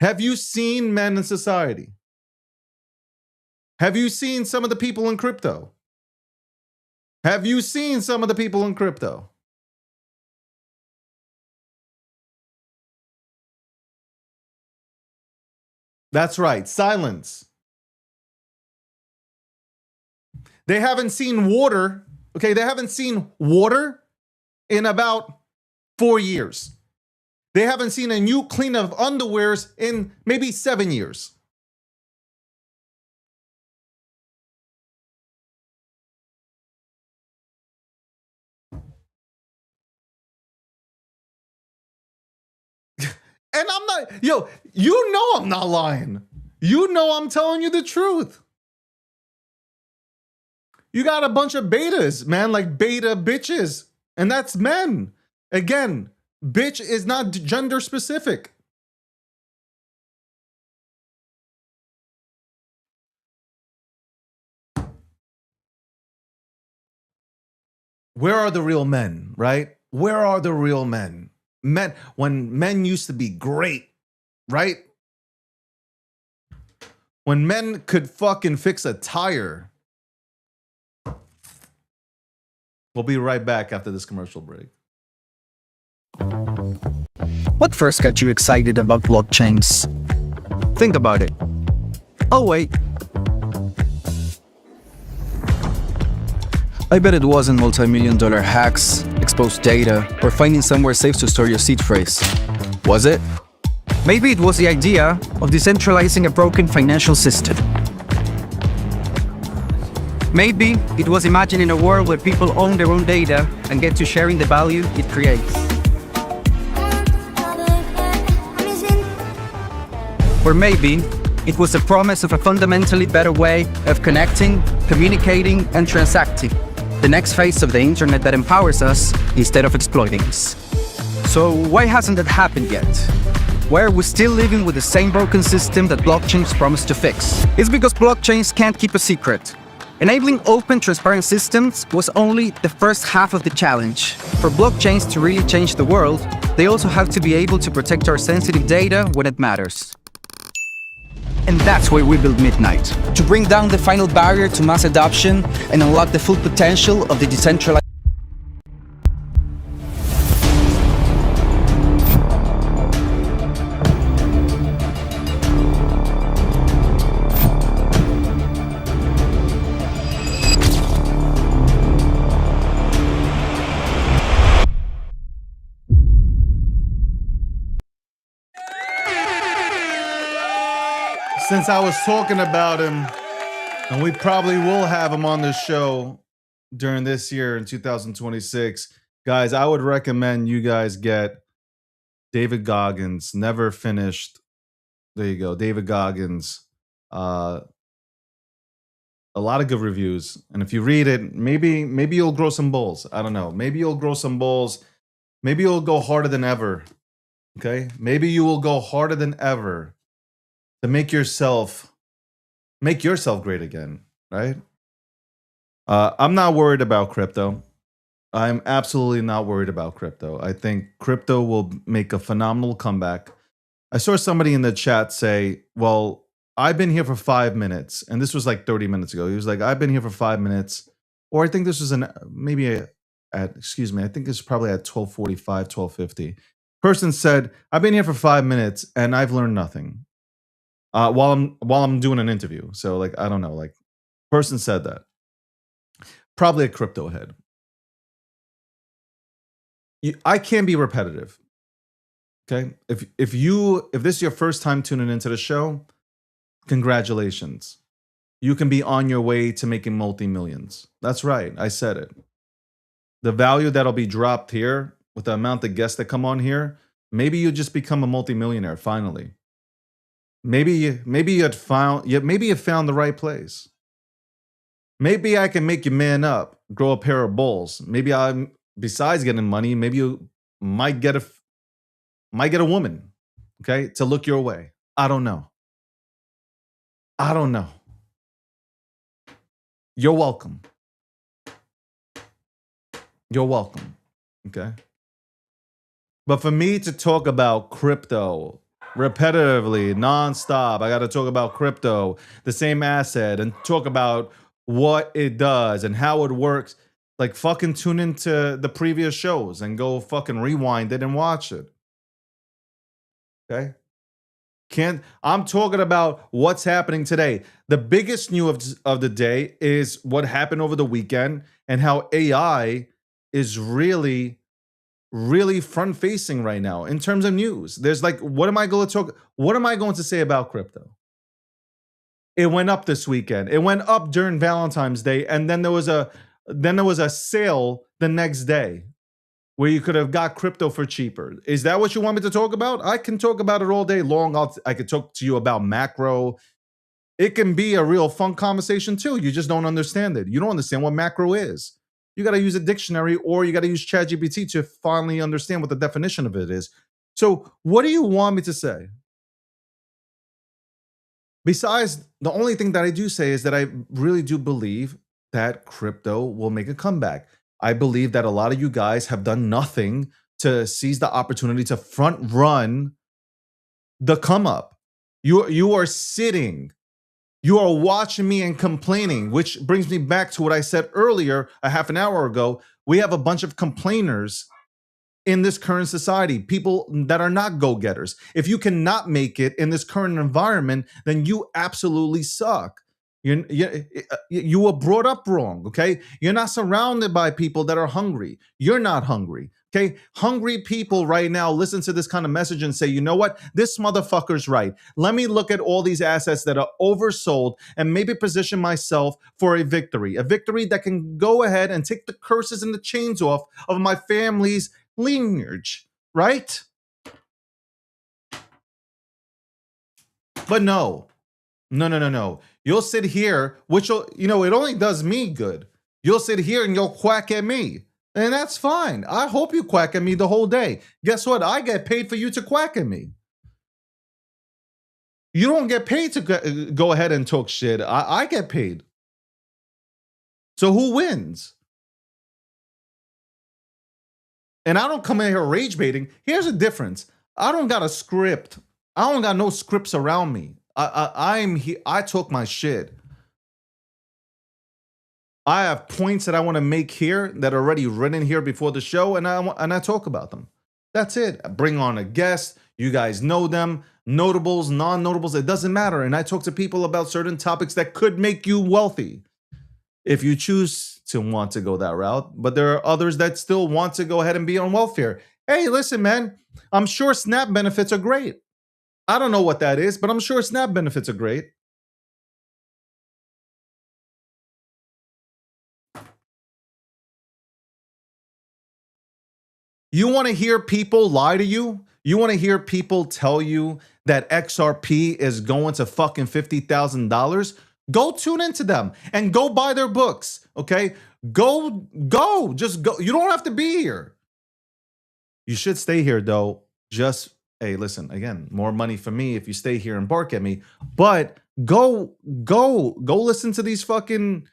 Have you seen men in society? Have you seen some of the people in crypto? Have you seen some of the people in crypto? That's right, silence. They haven't seen water, okay? They haven't seen water in about 4 years. They haven't seen a new clean of underwears in maybe 7 years. And I'm not, you know I'm not lying. You know I'm telling you the truth. You got a bunch of betas, man, like beta bitches. And that's men. Again, bitch is not gender specific. Where are the real men, right? Where are the real men? Men, when men used to be great, right? When men could fucking fix a tire. We'll be right back after this commercial break. What first got you excited about blockchains? Think about it. Oh wait. I bet it wasn't multi-million-dollar hacks exposed data, or finding somewhere safe to store your seed phrase. Was it? Maybe it was the idea of decentralizing a broken financial system. Maybe it was imagining a world where people own their own data and get to sharing the value it creates. Or maybe it was the promise of a fundamentally better way of connecting, communicating, and transacting. The next phase of the internet that empowers us instead of exploiting us. So why hasn't that happened yet? Why are we still living with the same broken system that blockchains promise to fix? It's because blockchains can't keep a secret. Enabling open, transparent systems was only the first half of the challenge. For blockchains to really change the world, they also have to be able to protect our sensitive data when it matters. And that's why we built Midnight, to bring down the final barrier to mass adoption and unlock the full potential of the decentralized. Since I was talking about him, and we probably will have him on the show during this year in 2026, guys, I would recommend you guys get David Goggins, Never Finished. There you go, David Goggins. A lot of good reviews, and if you read it, maybe you'll grow some balls. I don't know. Maybe you'll grow some balls. Maybe you'll go harder than ever. Okay, maybe you will go harder than ever to make yourself great again, right? I'm not worried about crypto. I'm absolutely not worried about crypto. I think crypto will make a phenomenal comeback. I saw somebody in the chat say, well, I've been here for 5 minutes, and this was like 30 minutes ago. He was like, I've been here for 5 minutes, or I think this was I think it's probably at 12:45, 12:50. Person said, I've been here for 5 minutes and I've learned nothing. While I'm doing an interview. So like, I don't know, like person said that. Probably a crypto head. I can be repetitive. Okay. If this is your first time tuning into the show, congratulations. You can be on your way to making multi-millions. That's right. I said it. The value that'll be dropped here with the amount of guests that come on here, maybe you just become a multi-millionaire finally. Maybe you found the right place. Maybe I can make you man up, grow a pair of balls. Maybe besides getting money, maybe you might get a woman, okay, to look your way. I don't know. You're welcome. Okay. But for me to talk about crypto repetitively, nonstop, I got to talk about crypto, the same asset, and talk about what it does and how it works. Like, fucking tune into the previous shows and go fucking rewind it and watch it. Okay? I'm talking about what's happening today. The biggest news of the day is what happened over the weekend and how AI is really front facing right now in terms of news. There's like, what am I going to say about crypto? It went up this weekend. It went up during Valentine's Day, and then there was a sale the next day where you could have got crypto for cheaper. Is that what you want me to talk about? I can talk about it all day long. I could talk to you about macro. It can be a real fun conversation too. You just don't understand it. You don't understand what macro is. You got to use a dictionary, or you got to use ChatGPT to finally understand what the definition of it is. So what do you want me to say? Besides, the only thing that I do say is that I really do believe that crypto will make a comeback. I believe that a lot of you guys have done nothing to seize the opportunity to front run the come up. You are sitting. You are watching me and complaining, which brings me back to what I said earlier, a half an hour ago. We have a bunch of complainers in this current society, people that are not go-getters. If you cannot make it in this current environment, then you absolutely suck. You were brought up wrong, okay? You're not surrounded by people that are hungry. You're not hungry, okay? Hungry people right now listen to this kind of message and say, you know what? This motherfucker's right. Let me look at all these assets that are oversold and maybe position myself for a victory that can go ahead and take the curses and the chains off of my family's lineage, right? But no. You'll sit here, which will, it only does me good. You'll sit here and you'll quack at me. And that's fine. I hope you quack at me the whole day. Guess what? I get paid for you to quack at me. You don't get paid to go ahead and talk shit. I get paid. So who wins? And I don't come in here rage baiting. Here's the difference. I don't got a script. I don't got no scripts around me. I'm here. I talk my shit. I have points that I want to make here that are already written here before the show, and I talk about them. That's it. I bring on a guest. You guys know them. Notables, non-notables, it doesn't matter. And I talk to people about certain topics that could make you wealthy if you choose to want to go that route. But there are others that still want to go ahead and be on welfare. Hey, listen, man, I'm sure SNAP benefits are great. I don't know what that is, but I'm sure SNAP benefits are great. You want to hear people lie to you? You want to hear people tell you that XRP is going to fucking $50,000? Go tune into them and go buy their books, okay? Go, just go. You don't have to be here. You should stay here, though. Just, hey, listen, again, more money for me if you stay here and bark at me. But go listen to these fucking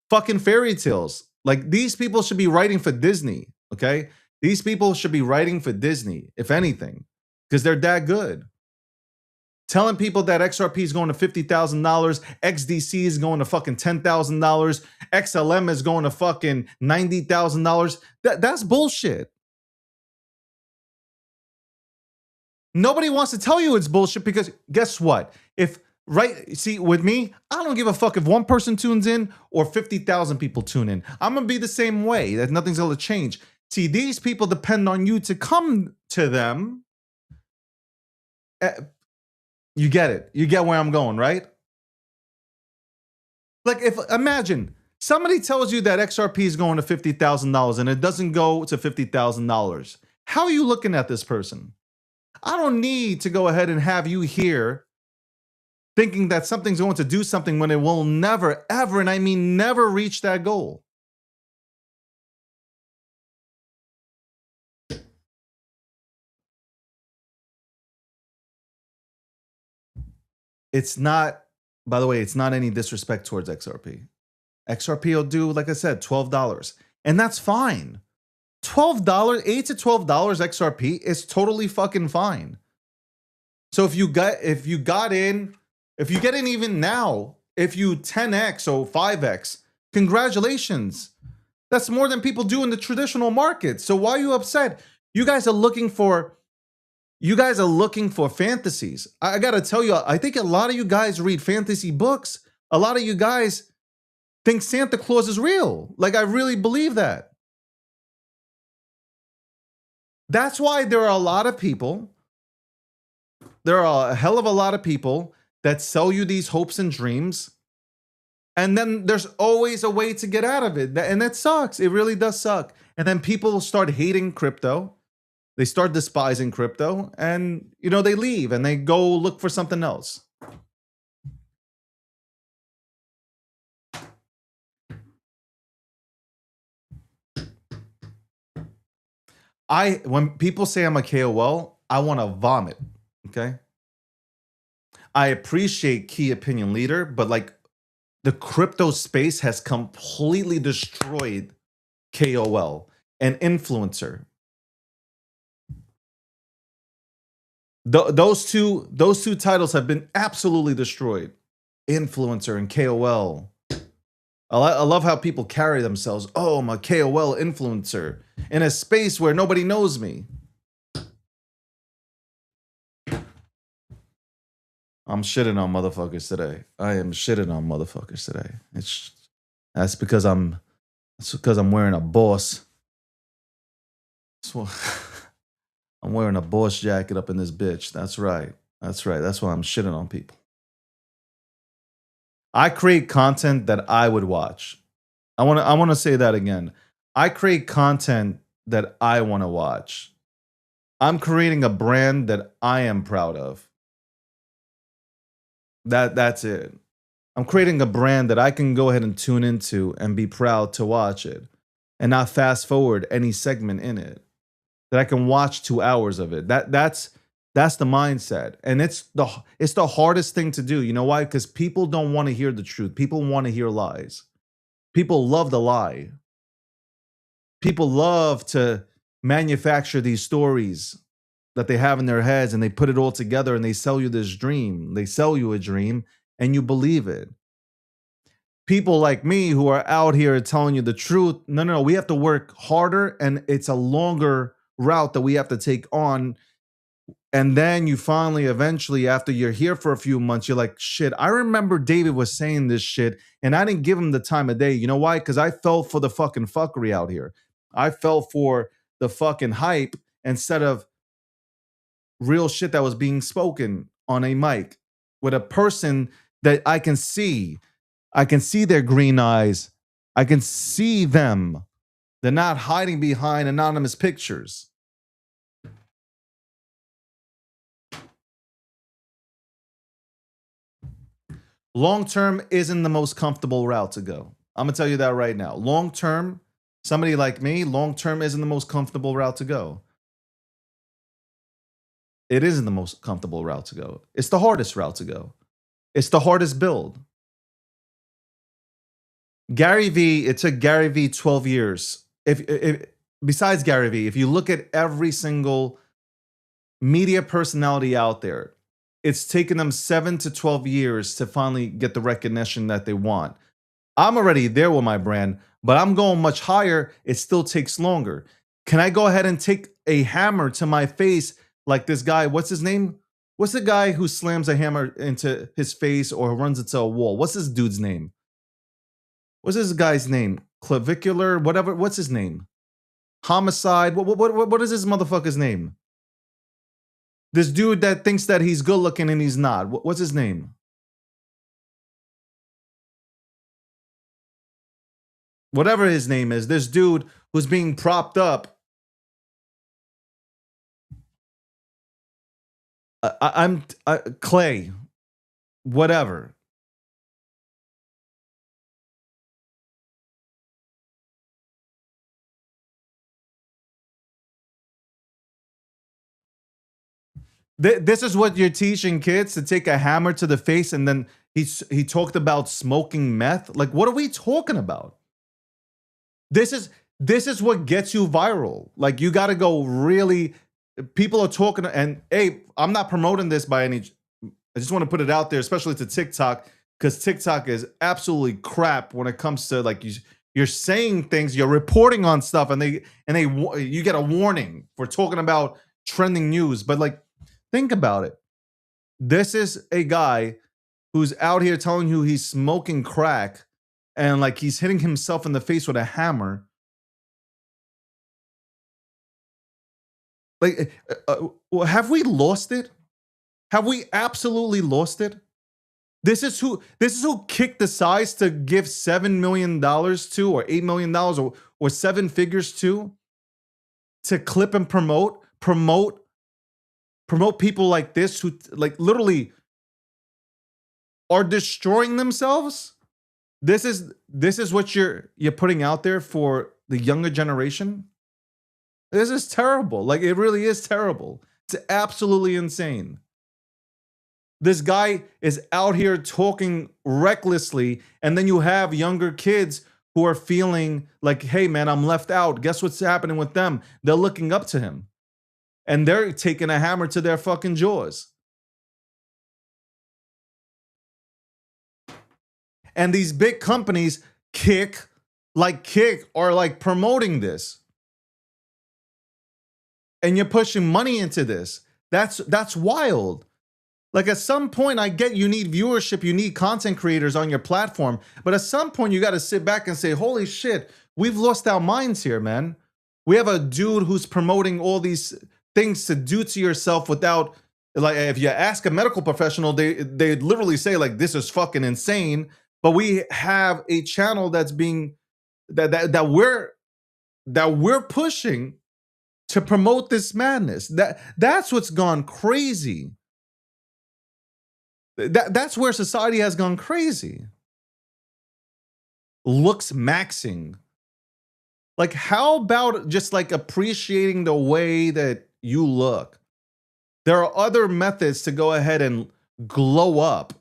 fairy tales. Like, these people should be writing for Disney, okay? These people should be writing for Disney, if anything, because they're that good. Telling people that XRP is going to $50,000, XDC is going to fucking $10,000, XLM is going to fucking $90,000. That's bullshit. Nobody wants to tell you it's bullshit because guess what? See, with me, I don't give a fuck if one person tunes in or 50,000 people tune in. I'm going to be the same way. That nothing's going to change. See, these people depend on you to come to them. You get it. You get where I'm going, right? Like, imagine somebody tells you that XRP is going to $50,000 and it doesn't go to $50,000. How are you looking at this person? I don't need to go ahead and have you here thinking that something's going to do something when it will never, ever, and I mean never reach that goal. It's not, by the way, it's not any disrespect towards XRP. XRP will do, like I said, $12. And that's fine. $12, $8 to $12 XRP is totally fucking fine. So if you get in even now, if you 10x or 5x, congratulations. That's more than people do in the traditional market. So why are you upset? You guys are looking for fantasies. I gotta tell you, I think a lot of you guys read fantasy books. A lot of you guys think Santa Claus is real. Like, I really believe that. That's why there are a lot of people, there are a hell of a lot of people that sell you these hopes and dreams. And then there's always a way to get out of it. And that sucks. It really does suck. And then people start hating crypto. They start despising crypto and, they leave and they go look for something else. When people say I'm a KOL, I want to vomit, okay? I appreciate key opinion leader, but like the crypto space has completely destroyed KOL and influencer. Those two titles have been absolutely destroyed. Influencer and KOL. I love how people carry themselves. Oh, I'm a KOL influencer in a space where nobody knows me. I'm shitting on motherfuckers today. I am shitting on motherfuckers today. That's because I'm wearing a boss. I'm wearing a boss jacket up in this bitch. That's right. That's why I'm shitting on people. I create content that I would watch. I want to say that again. I create content that I want to watch. I'm creating a brand that I am proud of. That's it. I'm creating a brand that I can go ahead and tune into and be proud to watch it and not fast forward any segment in it. That I can watch 2 hours of it. That's the mindset. And it's the hardest thing to do. You know why? Because people don't want to hear the truth. People want to hear lies. People love the lie. People love to manufacture these stories that they have in their heads, and they put it all together and they sell you this dream. They sell you a dream and you believe it. People like me who are out here telling you the truth, no, we have to work harder, and it's a longer route that we have to take on. And then you finally, eventually, after you're here for a few months, you're like, shit, I remember David was saying this shit and I didn't give him the time of day. You know why? Because I fell for the fucking fuckery out here. I fell for the fucking hype instead of real shit that was being spoken on a mic with a person that I can see. I can see their green eyes. I can see them. They're not hiding behind anonymous pictures. Long term isn't the most comfortable route to go. I'm going to tell you that right now. Long term, somebody like me, long term isn't the most comfortable route to go. It isn't the most comfortable route to go. It's the hardest route to go. It's the hardest build. Gary Vee, it took Gary Vee 12 years. If besides Gary Vee, if you look at every single media personality out there, it's taken them 7 to 12 years to finally get the recognition that they want. I'm already there with my brand, but I'm going much higher. It still takes longer. Can I go ahead and take a hammer to my face like this guy? What's his name? What's the guy who slams a hammer into his face or runs into a wall? What's this dude's name? What's this guy's name? Clavicular, whatever. What's his name? Homicide. What is this motherfucker's name? This dude that thinks that he's good looking and he's not. What's his name? Whatever his name is, this dude who's being propped up. I'm Clay. Whatever. This is what you're teaching kids, to take a hammer to the face, and then he talked about smoking meth. Like, what are we talking about? This is what gets you viral. Like, you got to go really. People are talking, and hey, I'm not promoting this by any. I just want to put it out there, especially to TikTok, because TikTok is absolutely crap when it comes to, like, you're saying things, you're reporting on stuff, and you get a warning for talking about trending news, but like. Think about it. This is a guy who's out here telling you he's smoking crack and like he's hitting himself in the face with a hammer. Like, have we lost it? Have we absolutely lost it? This is who kicked the size to give $7 million to, or $8 million, or 7 figures to clip and promote people like this who, like, literally are destroying themselves. This is what you're putting out there for the younger generation. This is terrible. Like, it really is terrible. It's absolutely insane. This guy is out here talking recklessly, and then you have younger kids who are feeling like, hey man, I'm left out. Guess what's happening with them? They're looking up to him. And they're taking a hammer to their fucking jaws. And these big companies, Kick are like promoting this. And you're pushing money into this. That's wild. Like at some point, I get you need viewership, you need content creators on your platform, but at some point you got to sit back and say, holy shit, we've lost our minds here, man. We have a dude who's promoting all these things to do to yourself without, like, if you ask a medical professional, they literally say like, this is fucking insane. But we have a channel that's being that we're pushing to promote this madness. That's what's gone crazy. That's where society has gone crazy. Looks maxing. Like, how about just like appreciating the way that you look? There are other methods to go ahead and glow up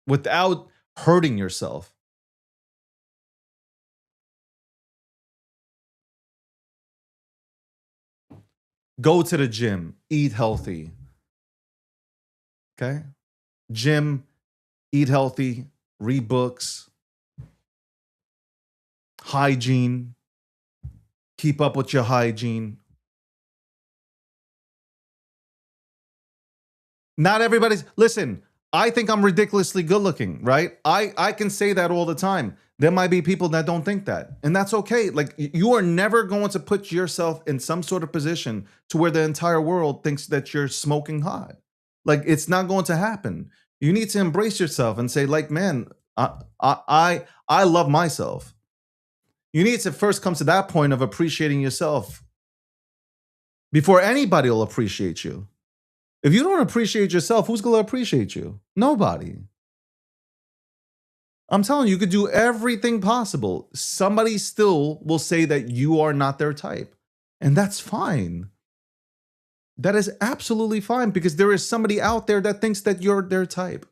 without hurting yourself. Go to the gym, eat healthy. Okay? Gym, eat healthy, read books, hygiene, keep up with your hygiene. Not everybody's, listen, I think I'm ridiculously good looking, right? I can say that all the time. There might be people that don't think that, and that's okay. Like, you are never going to put yourself in some sort of position to where the entire world thinks that you're smoking hot. Like, it's not going to happen. You need to embrace yourself and say, like, man, I love myself. You need to first come to that point of appreciating yourself before anybody will appreciate you. If you don't appreciate yourself, who's going to appreciate you? Nobody. I'm telling you, you could do everything possible. Somebody still will say that you are not their type. And that's fine. That is absolutely fine, because there is somebody out there that thinks that you're their type.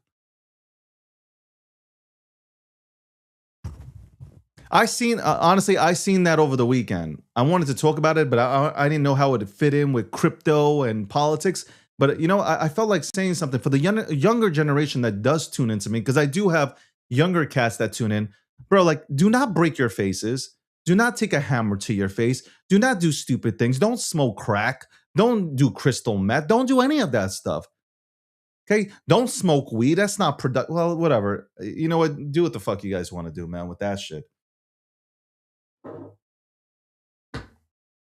Honestly, I seen that over the weekend. I wanted to talk about it, but I didn't know how it would fit in with crypto and politics. But, you know, I felt like saying something for the younger generation that does tune into me, because I do have younger cats that tune in. Bro, like, do not break your faces. Do not take a hammer to your face. Do not do stupid things. Don't smoke crack. Don't do crystal meth. Don't do any of that stuff. Okay? Don't smoke weed. That's not productive. Well, whatever. You know what? Do what the fuck you guys want to do, man, with that shit.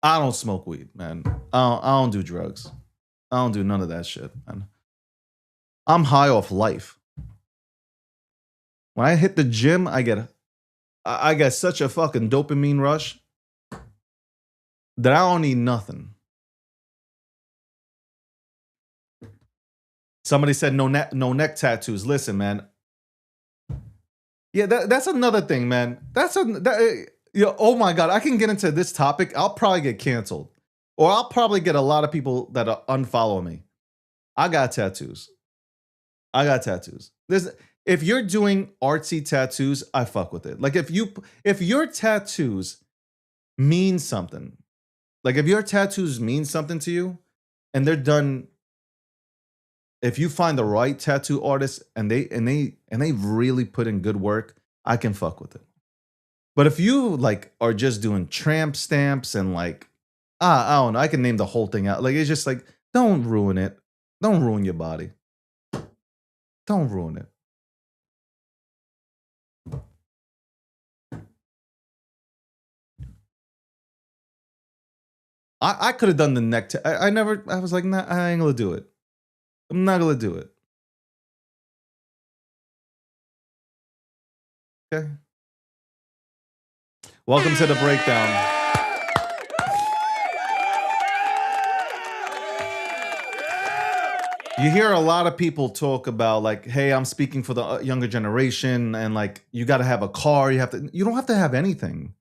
I don't smoke weed, man. I don't do drugs. I don't do none of that shit, man. I'm high off life. When I hit the gym, I get such a fucking dopamine rush that I don't need nothing. Somebody said no neck tattoos. Listen, man. Yeah, that's another thing, man. Oh my God, I can get into this topic. I'll probably get canceled. Or I'll probably get a lot of people that unfollow me. I got tattoos. If you're doing artsy tattoos, I fuck with it. Like, if your tattoos mean something, like if your tattoos mean something to you and they're done, if you find the right tattoo artist and they really put in good work, I can fuck with it. But if you like are just doing tramp stamps and like, I don't know, I can name the whole thing out. Like, it's just like, don't ruin it. Don't ruin your body. Don't ruin it. I could have done the neck. I was like, nah, I ain't gonna do it. I'm not gonna do it. Okay. Welcome to the breakdown. You hear a lot of people talk about like, hey, I'm speaking for the younger generation, and like, you got to have a car. You don't have to have anything.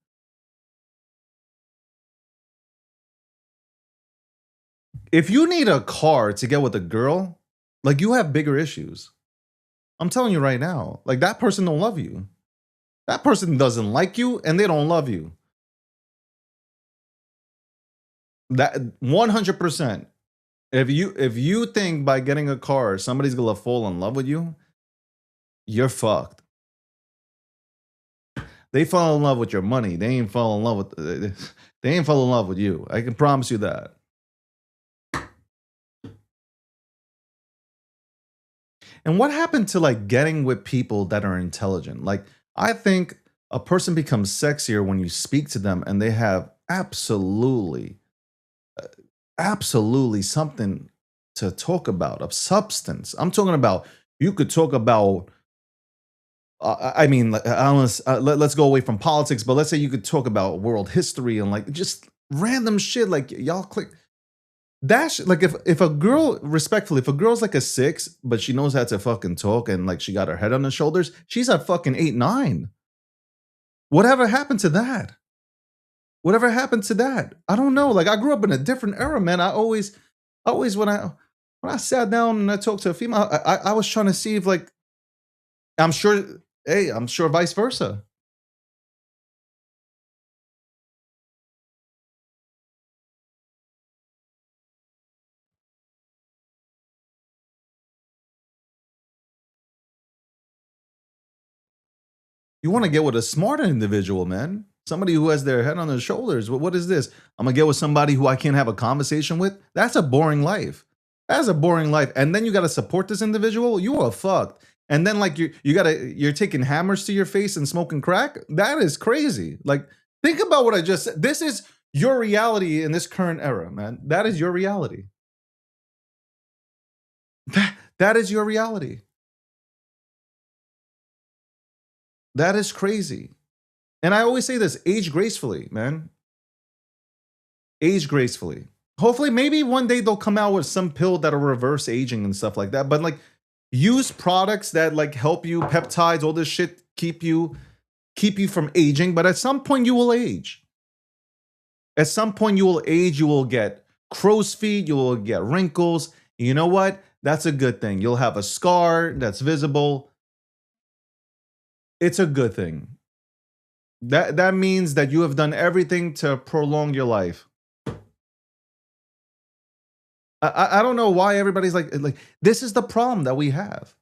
If you need a car to get with a girl, like, you have bigger issues. I'm telling you right now, like, that person don't love you. That person doesn't like you and they don't love you. That 100%. If you think by getting a car somebody's gonna fall in love with you, you're fucked. They fall in love with your money. They ain't fall in love with you. I can promise you that. And what happened to like getting with people that are intelligent? Like, I think a person becomes sexier when you speak to them and they have absolutely something to talk about of substance. I'm talking about you could talk about. I mean, let's go away from politics, but let's say you could talk about world history and like just random shit. Like y'all click that. Like if a girl, respectfully, if a girl's like a 6, but she knows how to fucking talk and like she got her head on her shoulders, she's a fucking 8, 9. Whatever happened to that? Whatever happened to that? I don't know. Like I grew up in a different era, man. I always when I sat down and I talked to a female, I was trying to see if like I'm sure. Hey, I'm sure vice versa. You want to get with a smarter individual, man. Somebody who has their head on their shoulders. What is this? I'm gonna get with somebody who I can't have a conversation with. That's a boring life. That's a boring life. And then you gotta support this individual. You are fucked. And then like you're taking hammers to your face and smoking crack. That is crazy. Like think about what I just said. This is your reality in this current era, man. That is your reality. That is your reality. That is crazy. And I always say this, age gracefully, man. Age gracefully. Hopefully, maybe one day they'll come out with some pill that'll reverse aging and stuff like that. But like use products that like help you, peptides, all this shit, keep you from aging. But at some point you will age. At some point you will age, you will get crow's feet, you will get wrinkles. You know what? That's a good thing. You'll have a scar that's visible. It's a good thing. That means that you have done everything to prolong your life. I don't know why everybody's like this is the problem that we have.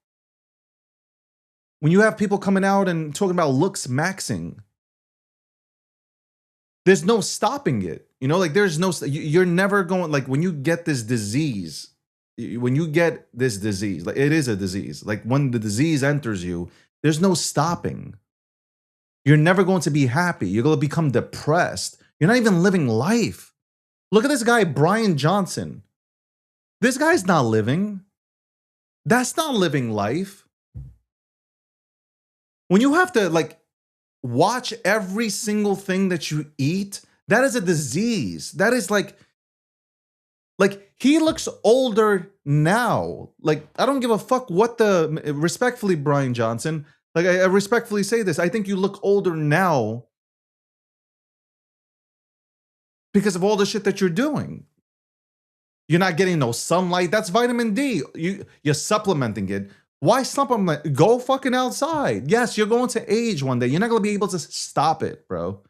When you have people coming out and talking about looks maxing, there's no stopping it. You know, like there's no you're never going like when you get this disease, like it is a disease. Like when the disease enters you, there's no stopping. You're never going to be happy. You're going to become depressed. You're not even living life. Look at this guy, Brian Johnson. This guy's not living. That's not living life. When you have to like watch every single thing that you eat, that is a disease. That is like he looks older now. Like I don't give a fuck what respectfully, Brian Johnson. Like I respectfully say this, I think you look older now because of all the shit that you're doing. You're not getting no sunlight. That's vitamin D. You're supplementing it. Why supplement? Go fucking outside. Yes, you're going to age one day. You're not going to be able to stop it, bro.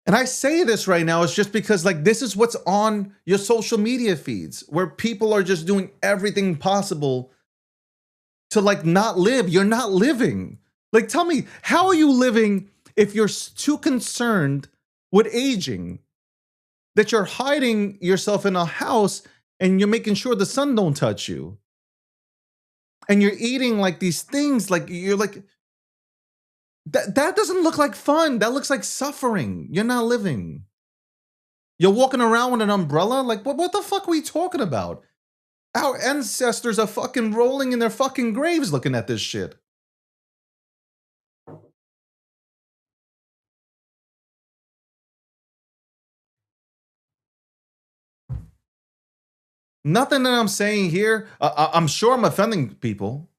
And I say this right now, it's just because like this is what's on your social media feeds where people are just doing everything possible to like not live. You're not living. Like tell me, how are you living if you're too concerned with aging that you're hiding yourself in a house and you're making sure the sun don't touch you? And you're eating like these things like you're like that doesn't look like fun. That looks like suffering. You're not living. You're walking around with an umbrella? Like what the fuck are we talking about? Our ancestors are fucking rolling in their fucking graves looking at this shit. Nothing that I'm saying here. I'm sure I'm offending people.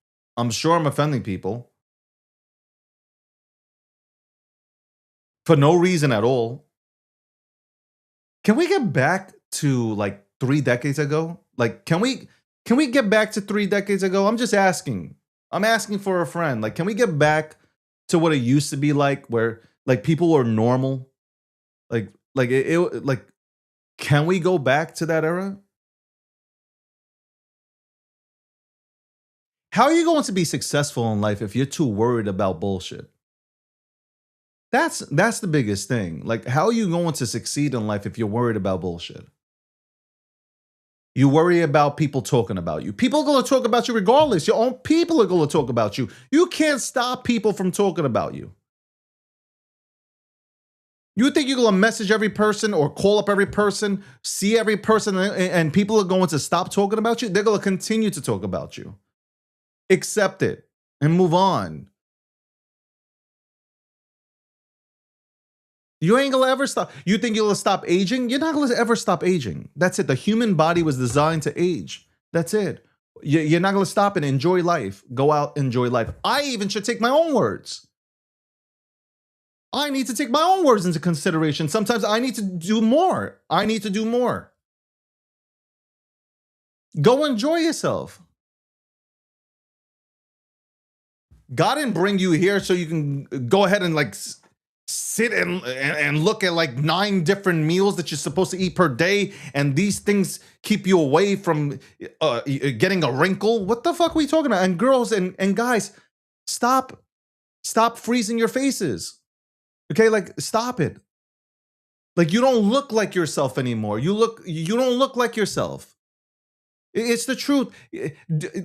For no reason at all. Can we get back to like 3 decades ago? Like, can we get back to 3 decades ago? I'm just asking. I'm asking for a friend. Like, can we get back to what it used to be like, where like people were normal? Like can we go back to that era? How are you going to be successful in life if you're too worried about bullshit? That's the biggest thing. Like, how are you going to succeed in life if you're worried about bullshit? You worry about people talking about you. People are going to talk about you regardless. Your own people are going to talk about you. You can't stop people from talking about you. You think you're going to message every person or call up every person, see every person, and people are going to stop talking about you? They're going to continue to talk about you. Accept it and move on. You ain't gonna ever stop. You think you'll stop aging? You're not gonna ever stop aging. That's it. The human body was designed to age. That's it. You're not gonna stop and enjoy life. Go out, enjoy life. I even should take my own words. I need to take my own words into consideration. Sometimes I need to do more. I need to do more. Go enjoy yourself. God didn't bring you here so you can go ahead and like sit and look at like 9 different meals that you're supposed to eat per day, and these things keep you away from getting a wrinkle. What the fuck are we talking about? And girls and guys, stop freezing your faces. Okay, like stop it. Like you don't look like yourself anymore. You don't look like yourself. It's the truth.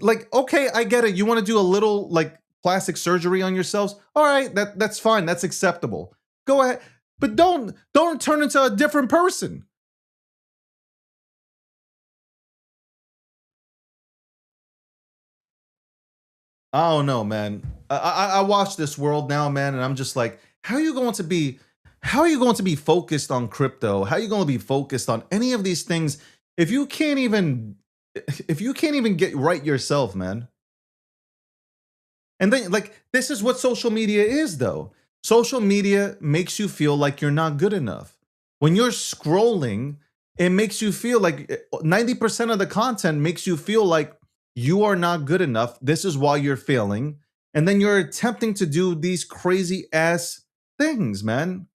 Like, okay, I get it. You want to do a little like plastic surgery on yourselves? All right, that's fine. That's acceptable. Go ahead. But don't turn into a different person. I don't know, man. I watch this world now, man, and I'm just like, how are you going to be focused on crypto? How are you going to be focused on any of these things if you can't even get right yourself, man? And then, like, this is what social media is, though. Social media makes you feel like you're not good enough. When you're scrolling, it makes you feel like 90% of the content makes you feel like you are not good enough. This is why you're failing. And then you're attempting to do these crazy ass things, man.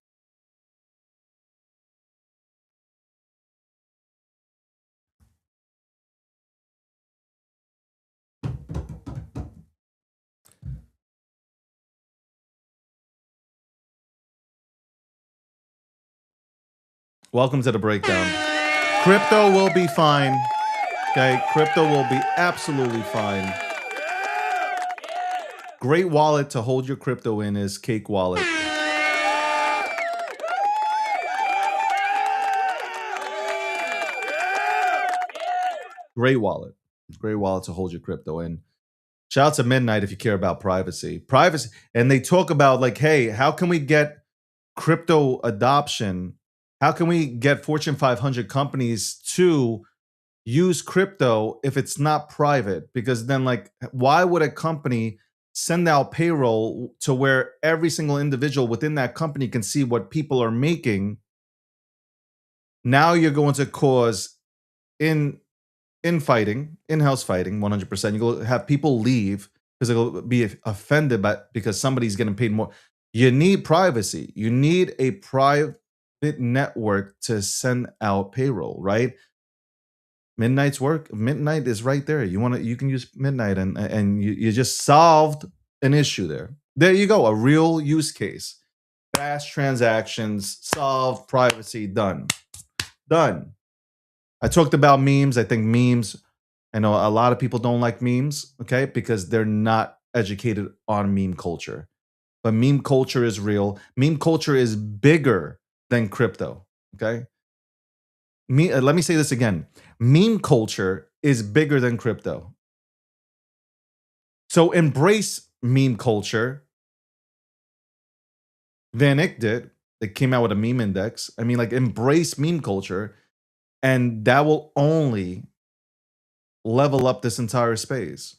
Welcome to the breakdown. Crypto will be fine. Okay, crypto will be absolutely fine. Great wallet to hold your crypto in is Cake Wallet. Great wallet. Great wallet to hold your crypto in. Shout out to Midnight if you care about privacy. Privacy. And they talk about like, hey, how can we get crypto adoption? How can we get Fortune 500 companies to use crypto if it's not private? Because then, like, why would a company send out payroll to where every single individual within that company can see what people are making? Now you're going to cause infighting, in-house fighting, 100%. You're going to have people leave because they'll be offended because somebody's getting paid more. You need privacy. You need a private network to send out payroll, right? Midnight's work. Midnight is right there. You can use Midnight and you just solved an issue there. There you go. A real use case. Fast transactions, solved, privacy, done. Done. I talked about memes. I think memes, I know a lot of people don't like memes, okay, because they're not educated on meme culture. But meme culture is real. Meme culture is bigger than crypto, okay? Let me say this again. Meme culture is bigger than crypto. So embrace meme culture. Van Eyck did. They came out with a meme index. I mean, like, embrace meme culture, and that will only level up this entire space.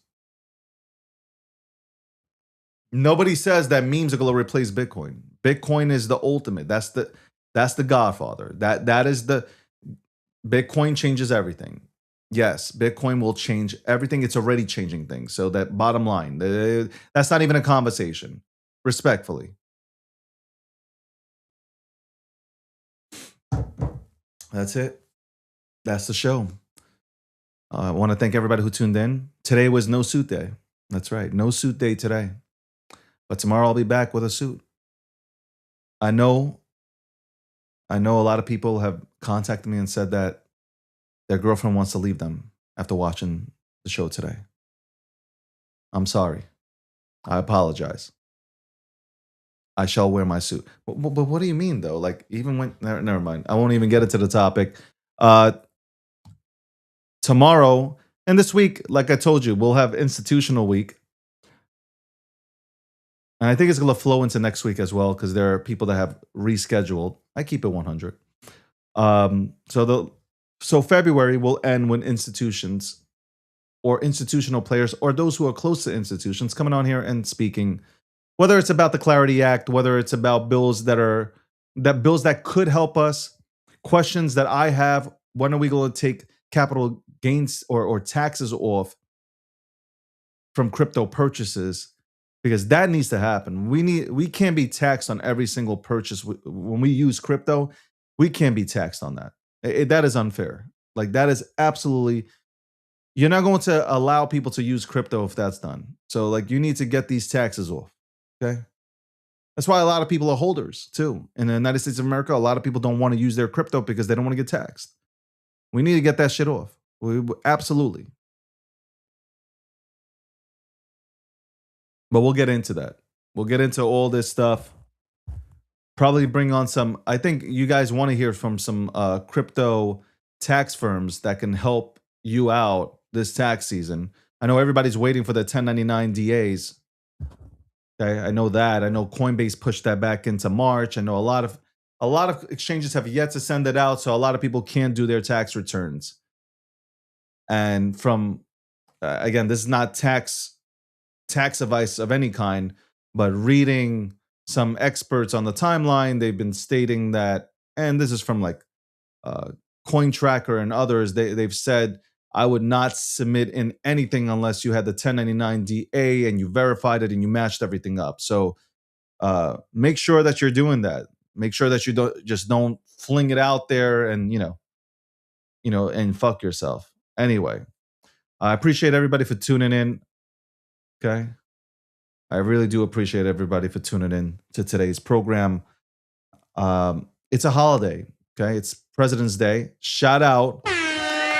Nobody says that memes are going to replace Bitcoin. Bitcoin is the ultimate. That's the godfather. That is the Bitcoin changes everything. Yes, Bitcoin will change everything. It's already changing things. So that bottom line, that's not even a conversation. Respectfully. That's it. That's the show. I want to thank everybody who tuned in. Today was no suit day. That's right. No suit day today. But tomorrow I'll be back with a suit. I know a lot of people have contacted me and said that their girlfriend wants to leave them after watching the show today. I'm sorry. I apologize. I shall wear my suit. But what do you mean, though? Like, even when... Never mind. I won't even get into the topic. Tomorrow and this week, like I told you, we'll have institutional week. And I think it's going to flow into next week as well, because there are people that have rescheduled. I keep it 100. So February will end when institutions or institutional players or those who are close to institutions coming on here and speaking, whether it's about the Clarity Act, whether it's about bills that could help us, questions that I have. When are we going to take capital gains or taxes off from crypto purchases? Because that needs to happen. We can't be taxed on every single purchase. When we use crypto, we can't be taxed on that. That is unfair. Like, that is absolutely... You're not going to allow people to use crypto if that's done. So, like, you need to get these taxes off. Okay? That's why a lot of people are holders, too. In the United States of America, a lot of people don't want to use their crypto because they don't want to get taxed. We need to get that shit off. Absolutely. But we'll get into that. We'll get into all this stuff. Probably bring on some... I think you guys want to hear from some crypto tax firms that can help you out this tax season. I know everybody's waiting for the 1099 DAs. Okay, I know that. I know Coinbase pushed that back into March. I know a lot of exchanges have yet to send it out, so a lot of people can't do their tax returns. And from again, this is not tax advice of any kind, but reading some experts on the timeline, they've been stating that, and this is from like CoinTracker and others, they've said, I would not submit in anything unless you had the 1099 DA and you verified it and you matched everything up. So make sure that you're doing that. Make sure that you don't fling it out there and and fuck yourself. Anyway, I appreciate everybody for tuning in. Okay. I really do appreciate everybody for tuning in to today's program. It's a holiday. Okay. It's President's Day. Shout out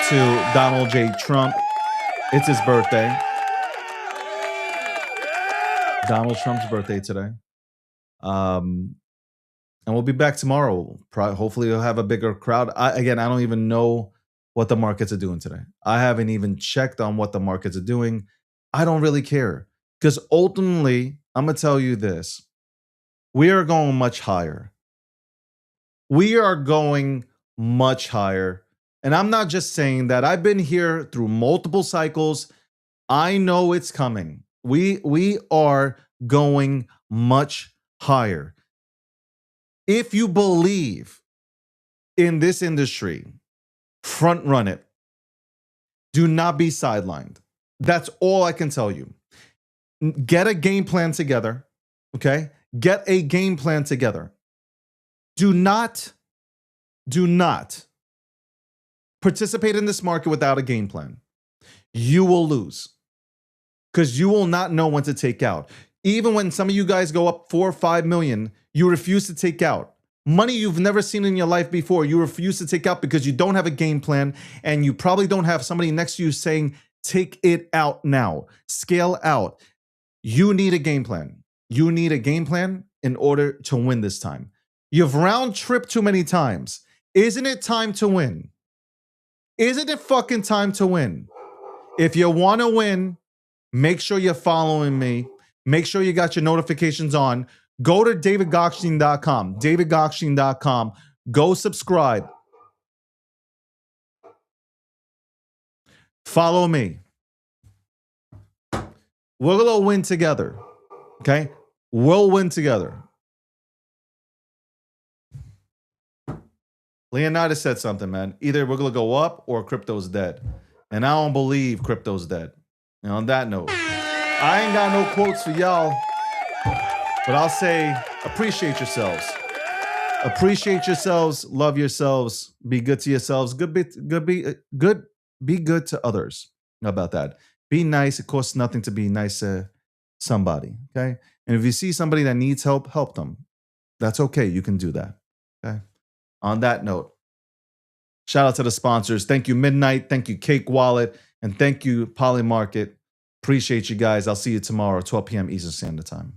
to Donald J. Trump. It's his birthday. Donald Trump's birthday today. And we'll be back tomorrow. Hopefully we'll have a bigger crowd. I don't even know what the markets are doing today. I haven't even checked on what the markets are doing. I don't really care. Because ultimately, I'm going to tell you this. We are going much higher. We are going much higher. And I'm not just saying that. I've been here through multiple cycles. I know it's coming. We are going much higher. If you believe in this industry, front run it. Do not be sidelined. That's all I can tell you. Get a game plan together, okay? Get a game plan together. Do not participate in this market without a game plan. You will lose because you will not know when to take out. Even when some of you guys go up 4 or 5 million, you refuse to take out. Money you've never seen in your life before, you refuse to take out because you don't have a game plan and you probably don't have somebody next to you saying, take it out now, scale out. You need a game plan. You need a game plan in order to win this time. You've round tripped too many times. Isn't it time to win? Isn't it fucking time to win? If you want to win, make sure you're following me. Make sure you got your notifications on. Go to davidgokhshtein.com. davidgokhshtein.com. Go subscribe. Follow me. We're going to win together. Okay? We'll win together. Leonidas said something, man. Either we're going to go up or crypto's dead. And I don't believe crypto's dead. And on that note, I ain't got no quotes for y'all. But I'll say, appreciate yourselves. Appreciate yourselves. Love yourselves. Be good to yourselves. Be good to others. How about that? Be nice. It costs nothing to be nice to somebody. Okay. And if you see somebody that needs help, help them. That's okay. You can do that. Okay. On that note, Shout out to the sponsors. Thank you, Midnight. Thank you, Cake Wallet. And thank you, Polymarket. Appreciate you guys. I'll see you tomorrow, 12 p.m. Eastern Standard Time.